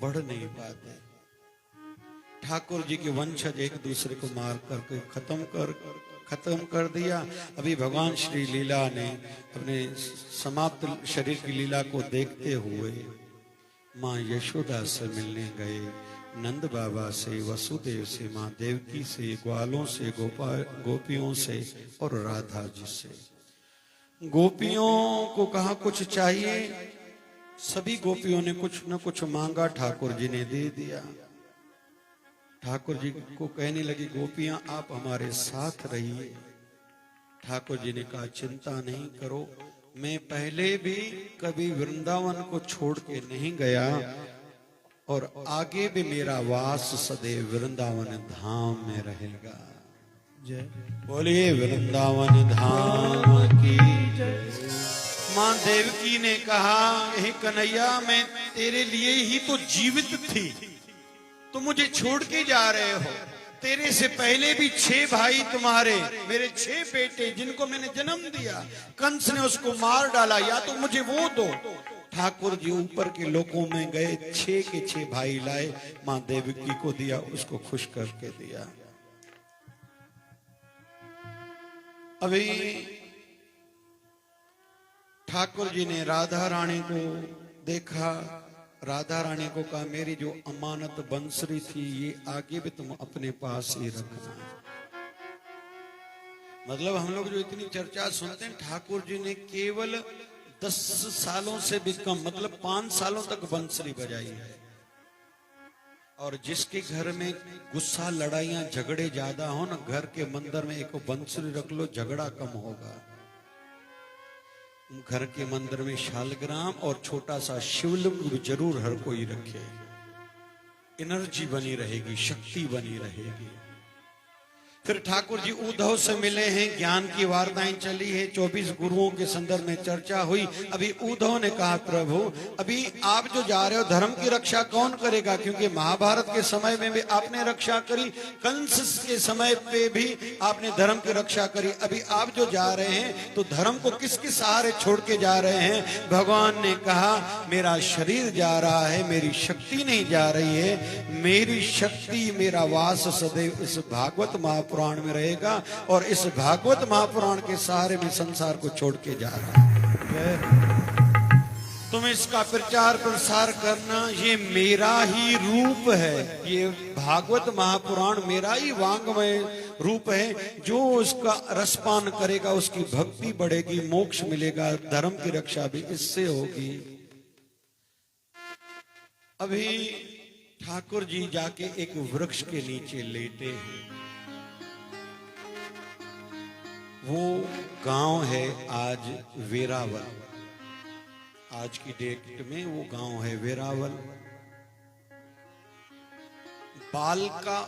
[SPEAKER 1] बढ़ नहीं पाते। ठाकुर जी के वंशज एक दूसरे को मार करके खत्म कर दिया। अभी भगवान श्री लीला ने अपने समाप्त शरीर की लीला को देखते हुए माँ यशोदा से मिलने गए, नंद बाबा से, वसुदेव से, माँ देवकी से, ग्वालों से, गोपियों से और राधा जी से। गोपियों को कहा कुछ चाहिए, सभी गोपियों ने कुछ न कुछ मांगा, ठाकुर जी ने दे दिया। ठाकुर जी को कहने लगी, गोपियां आप हमारे साथ रहिए। ठाकुर जी ने कहा, चिंता नहीं करो, मैं पहले भी कभी वृंदावन को छोड़ के नहीं गया और आगे भी मेरा वास सदैव वृंदावन धाम में रहेगा।
[SPEAKER 3] जय
[SPEAKER 1] बोलिए वृंदावन धाम की जय। मां देवकी ने कहा, हे कन्हैया, मैं तेरे लिए ही तो जीवित थी, तुम मुझे छोड़ के जा रहे हो। तेरे से पहले भी 6 भाई तुम्हारे, मेरे 6 बेटे जिनको मैंने जन्म दिया, कंस ने उसको मार डाला, या तो मुझे वो दो। ठाकुर जी ऊपर के लोकों में गए, 6 के 6 भाई लाए, मां देवकी को दिया, उसको खुश करके दिया। अभी ठाकुर जी ने राधा रानी को देखा, राधा रानी को कहा, मेरी जो अमानत बंसरी थी ये आगे भी तुम अपने पास ही रखना। मतलब हम लोग जो इतनी चर्चा सुनते हैं, ठाकुर जी ने केवल 10 सालों से भी कम, मतलब 5 सालों तक बंसरी बजाई है। और जिसके घर में गुस्सा, लड़ाइयां, झगड़े ज्यादा हो ना, घर के मंदिर में एक बंसरी रख लो, झगड़ा कम होगा। घर के मंदिर में शालग्राम और छोटा सा शिवलिंग जरूर हर कोई रखे, एनर्जी बनी रहेगी, शक्ति बनी रहेगी। फिर ठाकुर जी उद्धव से मिले हैं, ज्ञान की वार्ताएं चली है, 24 गुरुओं के संदर्भ में चर्चा हुई। अभी उद्धव ने कहा प्रभु अभी आप जो जा रहे हो धर्म की रक्षा कौन करेगा, क्योंकि महाभारत के समय में भी आपने रक्षा करी, कंस के समय पे भी आपने धर्म की रक्षा करी, अभी आप जो जा रहे हैं तो धर्म को किसके सहारे छोड़ के जा रहे हैं। भगवान ने कहा मेरा शरीर जा रहा है, मेरी शक्ति नहीं जा रही है, मेरी शक्ति मेरा वास सदैव इस भागवत महापुराण में रहेगा और इस भागवत महापुराण के सहारे में संसार को छोड़ के जा रहा है। तुम इसका प्रचार प्रसार करना, ये मेरा ही रूप है, ये भागवत महापुराण मेरा ही वांग्मय रूप है। जो उसका रसपान करेगा उसकी भक्ति बढ़ेगी, मोक्ष मिलेगा, धर्म की रक्षा भी इससे होगी। अभी ठाकुर जी जाके एक वृक्ष के नीचे लेटे हैं। वो गांव है आज वेरावल, आज की डेट में वो गांव है वेरावल। बाल का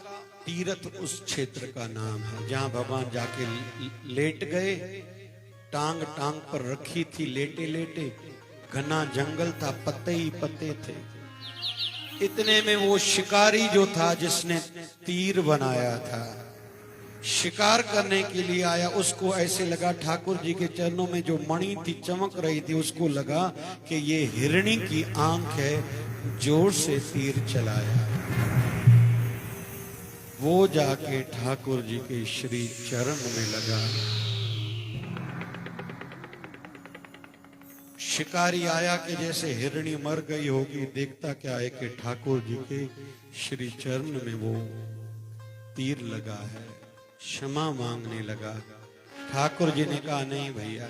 [SPEAKER 1] तीर्थ उस क्षेत्र का नाम है जहां भगवान जाके लेट गए, टांग टांग पर रखी थी, लेटे लेटे, घना जंगल था, पत्ते ही पत्ते थे। इतने में वो शिकारी जो था जिसने तीर बनाया था, शिकार करने के लिए आया, उसको ऐसे लगा ठाकुर जी के चरणों में जो मणि थी चमक रही थी, उसको लगा कि ये हिरणी की आंख है, जोर से तीर चलाया। वो जाके ठाकुर जी के श्री चरण में लगा। शिकारी आया कि जैसे हिरणी मर गई होगी, देखता क्या है कि ठाकुर जी के श्री चरण में वो तीर लगा है। क्षमा मांगने लगा। ठाकुर जी ने कहा नहीं भैया,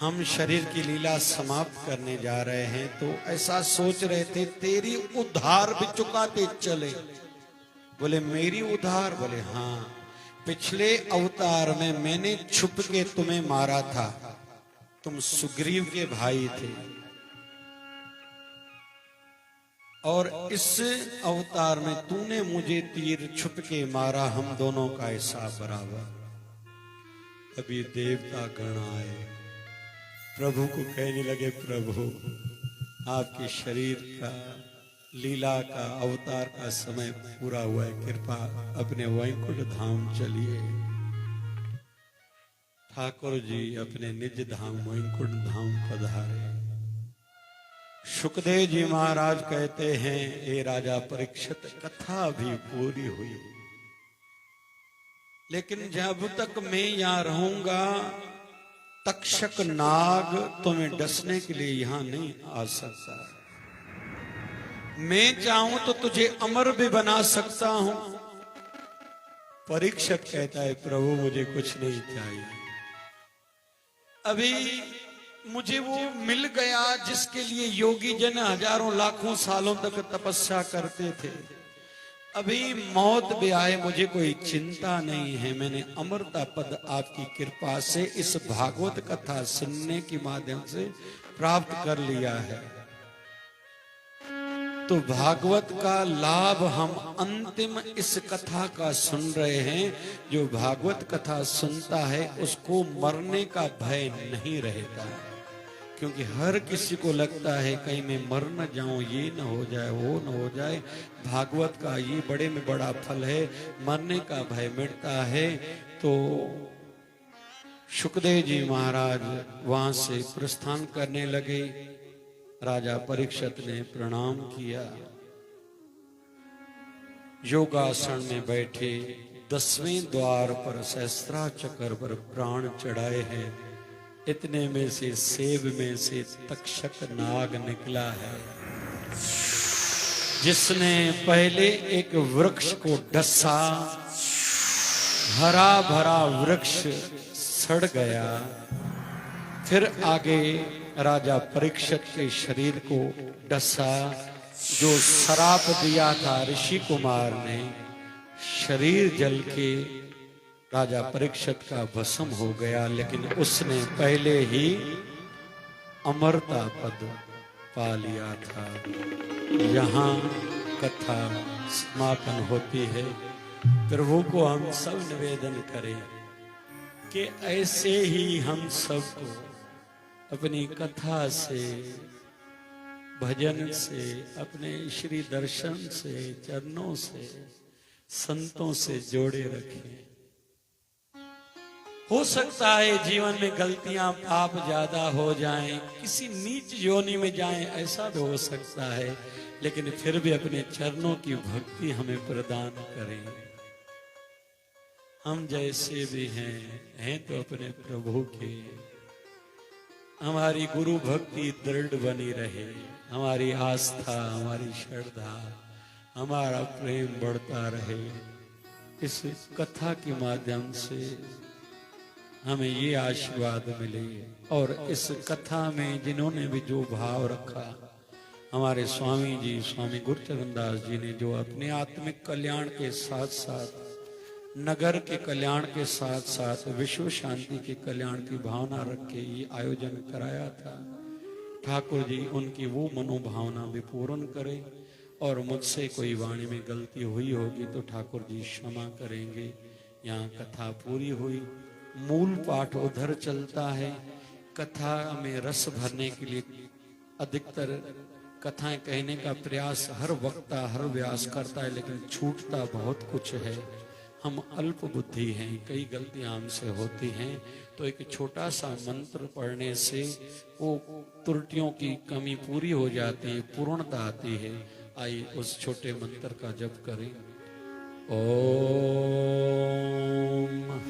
[SPEAKER 1] हम शरीर की लीला समाप्त करने जा रहे हैं, तो ऐसा सोच रहे थे तेरी उधार भी चुकाते चले। बोले मेरी उधार? बोले हाँ, पिछले अवतार में मैंने छुप के तुम्हें मारा था, तुम सुग्रीव के भाई थे, और इस अवतार में तूने मुझे तीर छुप के मारा, हम दोनों का हिसाब बराबर। अभी देवता गण आए, प्रभु को कहने लगे प्रभु आपके शरीर का, लीला का, अवतार का समय पूरा हुआ है, कृपा अपने वैकुंठ धाम चलिए। ठाकुर जी अपने निज धाम वैकुंठ धाम पधारे। सुखदेव जी महाराज कहते हैं ए राजा परीक्षित, कथा भी पूरी हुई, लेकिन जब तक मैं यहां रहूंगा तक्षक नाग तुम्हें डसने के लिए यहां नहीं आ सकता। मैं चाहूं तो तुझे अमर भी बना सकता हूं। परीक्षित कहता है प्रभु मुझे कुछ नहीं चाहिए, अभी मुझे वो मिल गया जिसके लिए योगी जन हजारों लाखों सालों तक तपस्या करते थे। अभी मौत भी आए मुझे कोई चिंता नहीं है, मैंने अमरता पद आपकी कृपा से इस भागवत कथा सुनने के माध्यम से प्राप्त कर लिया है। तो भागवत का लाभ हम अंतिम इस कथा का सुन रहे हैं। जो भागवत कथा सुनता है उसको मरने का भय नहीं रहता, क्योंकि हर किसी को लगता है कहीं मैं मर न जाऊं, ये न हो जाए, वो न हो जाए। भागवत का ये बड़े में बड़ा फल है, मरने का भय मिटता है। तो सुखदेव जी महाराज वहां से प्रस्थान करने लगे। राजा परीक्षित ने प्रणाम किया, योगासन में बैठे, 10वें द्वार पर सहस्त्रा चक्र पर प्राण चढ़ाए हैं। इतने में से सेब में से तक्षक नाग निकला है, जिसने पहले एक वृक्ष को डसा, हरा भरा वृक्ष सड़ गया। फिर आगे राजा परीक्षित के शरीर को डसा, जो श्राप दिया था ऋषि कुमार ने, शरीर जल के राजा परीक्षित का भस्म हो गया। लेकिन उसने पहले ही अमरता पद पा लिया था। यहाँ कथा समापन होती है।
[SPEAKER 4] प्रभु को हम सब निवेदन करें कि ऐसे ही हम सबको अपनी कथा से, भजन से, अपने श्री दर्शन से, चरणों से, संतों से जोड़े रखें। हो सकता है जीवन में गलतियां पाप ज्यादा हो जाएं, किसी नीच योनि में जाएं, ऐसा भी हो सकता है, लेकिन फिर भी अपने चरणों की भक्ति हमें प्रदान करें। हम जैसे भी हैं तो अपने प्रभु के। हमारी गुरु भक्ति दृढ़ बनी रहे, हमारी आस्था, हमारी श्रद्धा, हमारा प्रेम बढ़ता रहे। इस कथा के माध्यम से हमें ये आशीर्वाद मिले। और इस कथा में जिन्होंने भी जो भाव रखा, हमारे स्वामी जी, स्वामी गुरुचरण दास जी ने जो अपने आत्मिक कल्याण के साथ साथ, नगर के कल्याण के साथ साथ विश्व शांति के कल्याण की भावना रख के ये आयोजन कराया था, ठाकुर जी उनकी वो मनोभावना भी पूर्ण करे। और मुझसे कोई वाणी में गलती हुई होगी तो ठाकुर जी क्षमा करेंगे। यहाँ कथा पूरी हुई, मूल पाठ उधर चलता है। कथा में रस भरने के लिए अधिकतर कथाएं कहने का प्रयास हर वक्ता, हर व्यास करता है, लेकिन छूटता बहुत कुछ है। हम अल्प बुद्धि हैं, कई गलतियां हमसे होती हैं, तो एक छोटा सा मंत्र पढ़ने से वो त्रुटियों की कमी पूरी हो जाती है, पूर्णता आती है। आइए उस छोटे मंत्र का जप करें। ओम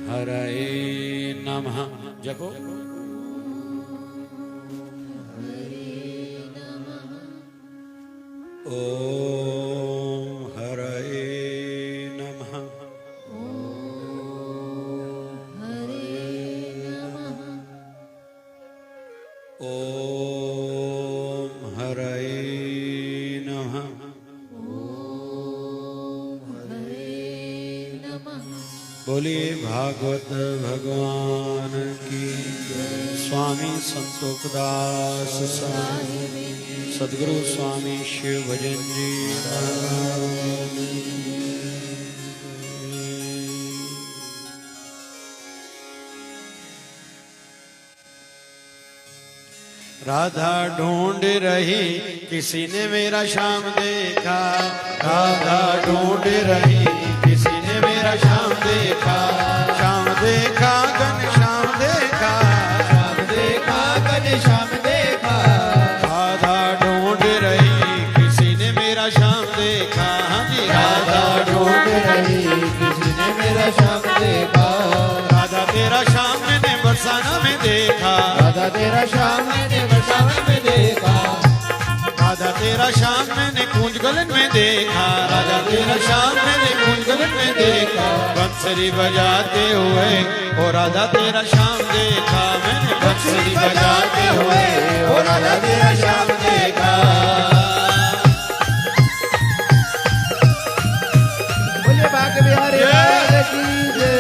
[SPEAKER 4] हरये नमः। जपो। ओम हरये नमः। ओम हरये नमः। बोलिए भागवत भगवान की जय। स्वामी संतोखदास स्वामी, सदगुरु स्वामी शिव भजन जी महाराज की
[SPEAKER 1] राधा ढूंढ रही किसी ने मेरा श्याम देखा, राधा ढूंढ रही किसी ने मेरा श्याम देखा, श्याम देखा घन श्याम देखा,
[SPEAKER 3] श्याम देखा घन श्याम देखा।
[SPEAKER 1] राधा ढूंढ रही किसी ने मेरा श्याम देखा। हाँ जी,
[SPEAKER 3] राधा ढूंढ रही किसी ने मेरा श्याम देखा।
[SPEAKER 1] राधा तेरा श्याम मैंने बरसाना में देखा,
[SPEAKER 3] राधा तेरा श्याम मैंने बरसाने में देखा।
[SPEAKER 1] राधा तेरा श्याम मैंने कूंज गलन में देखा, राधा तेरा श्याम मैंने कूंज गलन में देखा। बंसरी बजाते हुए ओ राधा तेरा श्याम देखा, मैंने बंसरी बजाते हुए
[SPEAKER 3] ओ राधा तेरा श्याम देखा। बोलिए बांके बिहारी लाल की जय।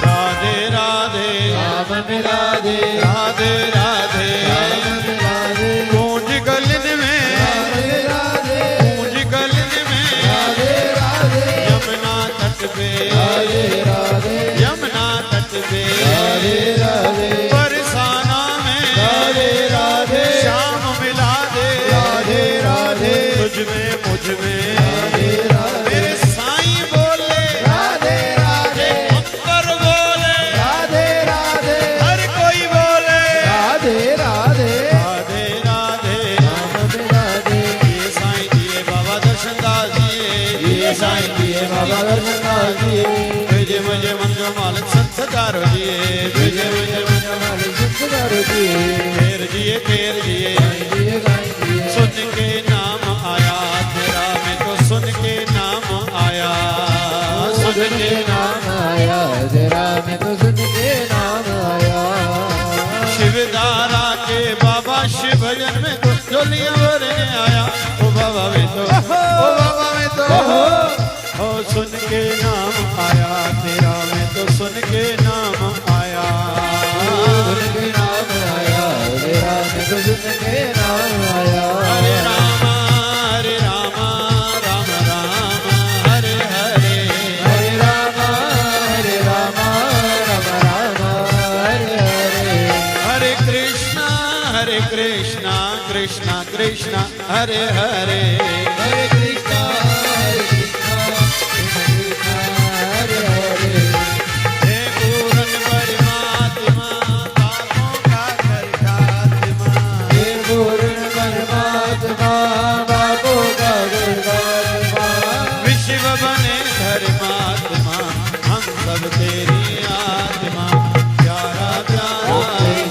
[SPEAKER 1] राधे राधे
[SPEAKER 3] राम मिला दे,
[SPEAKER 1] राधे राधे
[SPEAKER 3] राम मिला दे।
[SPEAKER 1] कूंज गलन में,
[SPEAKER 3] राधे राधे
[SPEAKER 1] कूंज गलन में,
[SPEAKER 3] राधे राधे
[SPEAKER 1] यमुना तट पे,
[SPEAKER 3] राधे राधे
[SPEAKER 1] यमुना तट पे,
[SPEAKER 3] राधे राधे
[SPEAKER 1] बरसाना में,
[SPEAKER 3] राधे राधे
[SPEAKER 1] श्याम मिला दे,
[SPEAKER 3] राधे राधे
[SPEAKER 1] तुझ में मुझ में,
[SPEAKER 3] राधे राधे
[SPEAKER 1] मेरे साईं बोले,
[SPEAKER 3] राधे राधे
[SPEAKER 1] अंबर बोले,
[SPEAKER 3] राधे राधे
[SPEAKER 1] हर कोई बोले,
[SPEAKER 3] राधे राधे
[SPEAKER 1] राधे राधे।
[SPEAKER 3] राम मिला दे।
[SPEAKER 1] ये साईं दिए बाबा दर्शन दास दिए,
[SPEAKER 3] ये साईं दिए बाबा दर्शन दास दिए।
[SPEAKER 1] भेजे मुझे मंजो मालिक संस्कारो दिए, भेजे मुझे मंजो मालिक
[SPEAKER 3] संस्कार दिए।
[SPEAKER 1] खेर जिए, खेर जिए,
[SPEAKER 3] गाई दिए गाई दिए।
[SPEAKER 1] सुन के नाम आया तेरा, मैं तो सुन के नाम आया, सुन
[SPEAKER 3] सुन
[SPEAKER 1] के
[SPEAKER 3] के नाम आया तेरा, मैं तो सुन के नाम आया।
[SPEAKER 1] शिवदारा के बाबा शिव भजन में तो झोलियां भरने आया। ओ बाबा में तो, ओ बाबा में तो, ओ सुन के नाम आया तेरा, मैं तो सुन के नाम आया।
[SPEAKER 3] सुन के
[SPEAKER 1] कृष्णा कृष्णा हरे हरे
[SPEAKER 3] हरे कृष्णा हरे हरे
[SPEAKER 1] हे पूर्ण परमात्मा पापों का करतात्मा
[SPEAKER 3] हे पूर्ण परमात्मा बाबू का दुर्गात्मा
[SPEAKER 1] विश्व बने धर्मात्मा हम सब तेरी आत्मा प्यारा प्यारा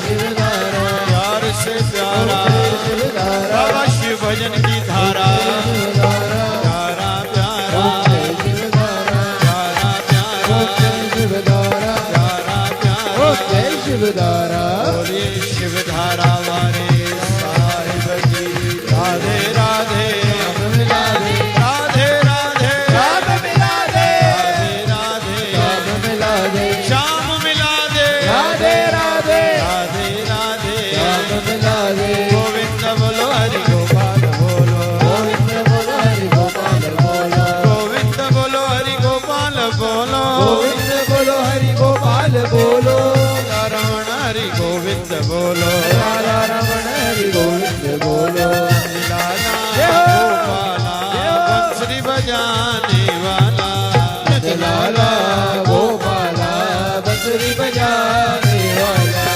[SPEAKER 3] शिवधारा
[SPEAKER 1] प्यार से प्यारा
[SPEAKER 3] शिवधारा
[SPEAKER 1] बाबा शिव भजन की धारा प्यारा प्यारा
[SPEAKER 3] शिवधारा
[SPEAKER 1] प्यारा प्यारा
[SPEAKER 3] शिवधारा
[SPEAKER 1] प्यारा प्यारा
[SPEAKER 3] जय शिवधारा
[SPEAKER 1] बोलिए शिव धारा वाले साहिब की राधे राधे
[SPEAKER 3] मिला दे
[SPEAKER 1] राधे राधे
[SPEAKER 3] राम मिला दे
[SPEAKER 1] राधे राधे
[SPEAKER 3] राम मिला दे
[SPEAKER 1] श्याम मिला दे
[SPEAKER 3] राधे राधे
[SPEAKER 1] राधे राधे
[SPEAKER 3] राम मिला दे
[SPEAKER 1] गोविंद बोलो हरि गोपाल बोलो
[SPEAKER 3] गोविंद बोलो हरि गोपाल बोलो
[SPEAKER 1] गोविंद बोलो हरि गोपाल बोलो
[SPEAKER 3] गोविंद बोलो हरि गोपाल बोलो
[SPEAKER 1] रमण हरि गोविंद बोलो
[SPEAKER 3] राधा रमण हरि गोविंद बोलो
[SPEAKER 1] लाला गोपाला बंसुरी बजाने वाला
[SPEAKER 3] लाला गोपाला बंसुरी बजाने वाला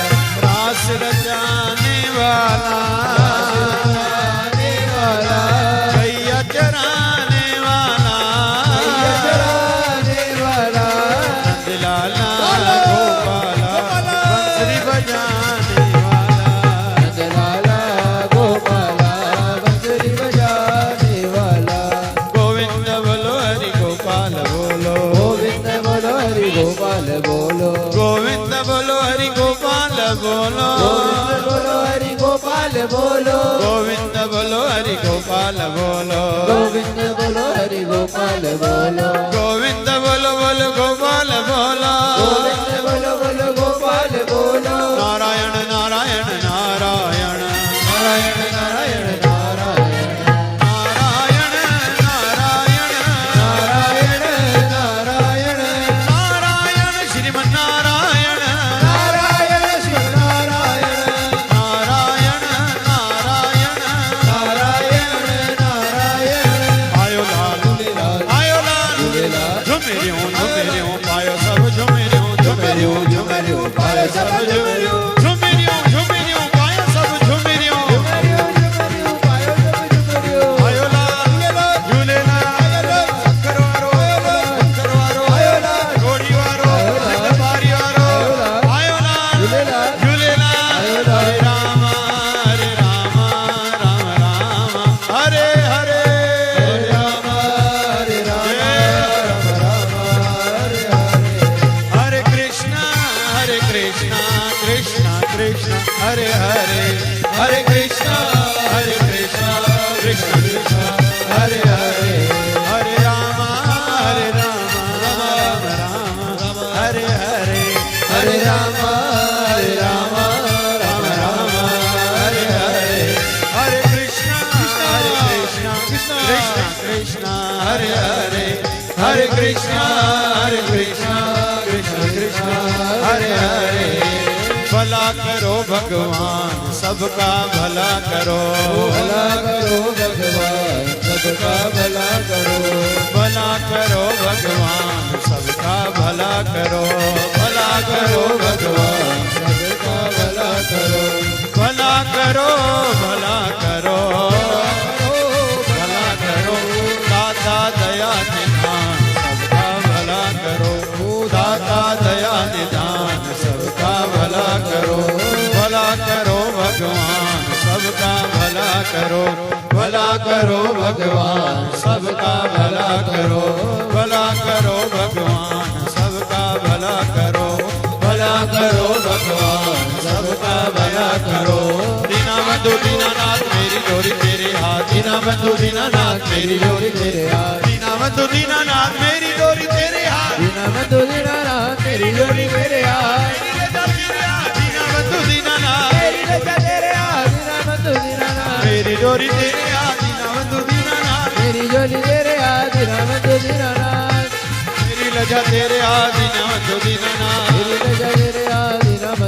[SPEAKER 1] रास रचाने वाला
[SPEAKER 3] गाने वाला
[SPEAKER 1] गैया चराने वाला
[SPEAKER 3] चराने वाला
[SPEAKER 1] लाला गोपाला बंसुरी बजाने वाला
[SPEAKER 3] लाला गोपाला बंसुरी बजाने वाला
[SPEAKER 1] गोविंद बोलो हरि गोपाल बोलो
[SPEAKER 3] गोविंद बोलो हरि गोपाल बोलो
[SPEAKER 1] गोविंद बोलो हरि गोपाल बोलो
[SPEAKER 3] गोविंद बोलो हरि गोपाल बोलो
[SPEAKER 1] गोविंद बोलो हरि गोपाल बोलो
[SPEAKER 3] गोविंद बोलो हरि गोपाल बोलो
[SPEAKER 1] गोविंद बोलो बोलो गोपाल बोलो
[SPEAKER 3] गोविंद बोलो बोलो गोपाल बोलो
[SPEAKER 1] नारायण नारायण नारायण
[SPEAKER 3] नारायण नारायण नारायण
[SPEAKER 1] नारायण नारायण
[SPEAKER 3] नारायण नारायण
[SPEAKER 1] नारायण श्रीमन नारायण
[SPEAKER 3] नारायण शिव नारायण
[SPEAKER 1] नारायण नारायण
[SPEAKER 3] नारायण नारायण
[SPEAKER 1] आयो लाल
[SPEAKER 3] झूलेलाल
[SPEAKER 1] आयो लाल
[SPEAKER 3] झूलेलाल
[SPEAKER 1] झुमेरियो झुमेरियो पायो सब झुमेरियो झुमेरियो झुमेरियो पायो सब झुमेरियो झुमेरियो झुमेरियो पायो सब झुमेरियो
[SPEAKER 3] झुमरियो झुमरियो पायो सब झुमरियो
[SPEAKER 1] आयो लाल झूलेलाल शंकरवारो शंकरवारो
[SPEAKER 3] आयो लाल
[SPEAKER 1] घोड़ीवारो लटपारीवारो आयो लाल
[SPEAKER 3] झूलेलाल
[SPEAKER 1] झूलेलाल हरे राम राम राम हरे हरे
[SPEAKER 3] राम हरे राम राम राम हरे हरे
[SPEAKER 1] हरे कृष्णा कृष्णा कृष्णा हरे हरे हरे कृष्णा कृष्णा कृष्णा हरे हरे हरे राम राम राम हरे हरे
[SPEAKER 3] हरे राम राम राम
[SPEAKER 1] हरे हरे हरे कृष्णा कृष्णा कृष्णा हरे हरे हरे कृष्णा कृष्णा कृष्णा हरे हरे भला करो भगवान सबका भला करो
[SPEAKER 3] भला करो भगवान सबका भला करो
[SPEAKER 1] भला करो भगवान सबका भला करो भला करो भगवान
[SPEAKER 3] सबका भला करो
[SPEAKER 1] भला करो भला करो भला करो दाता दया निधान सबका भला करो दाता दया निधान सबका भला करो भला करो भगवान सबका भला करो भला करो भगवान सबका भला करो भला करो भगवान सबका भला करो भला करो भगवान सबका भला करो दीनाबंधु दीनानाथ मेरी डोरी तेरे हाथ दीनाबंधु दीनानाथ मेरी डोरी तेरे हाथ दीनाबंधु दीनानाथ मेरी डोरी तेरे हाथ
[SPEAKER 3] दीनाबंधु दीनानाथ तेरी डोरी मेरे हाथ
[SPEAKER 1] दीनाबंधु दीनानाथ
[SPEAKER 3] तेरी लज्जा तेरे हाथ दीनाबंधु दीनानाथ
[SPEAKER 1] मेरी डोरी तेरे हाथ दीनाबंधु दीनानाथ
[SPEAKER 3] तेरी डोरी तेरे हाथ दीनाबंधु दीनानाथ
[SPEAKER 1] मेरी लज्जा तेरे हाथ दीनाबंधु दीनानाथ
[SPEAKER 3] तेरी लज्जा तेरे हाथ दीनाबंधु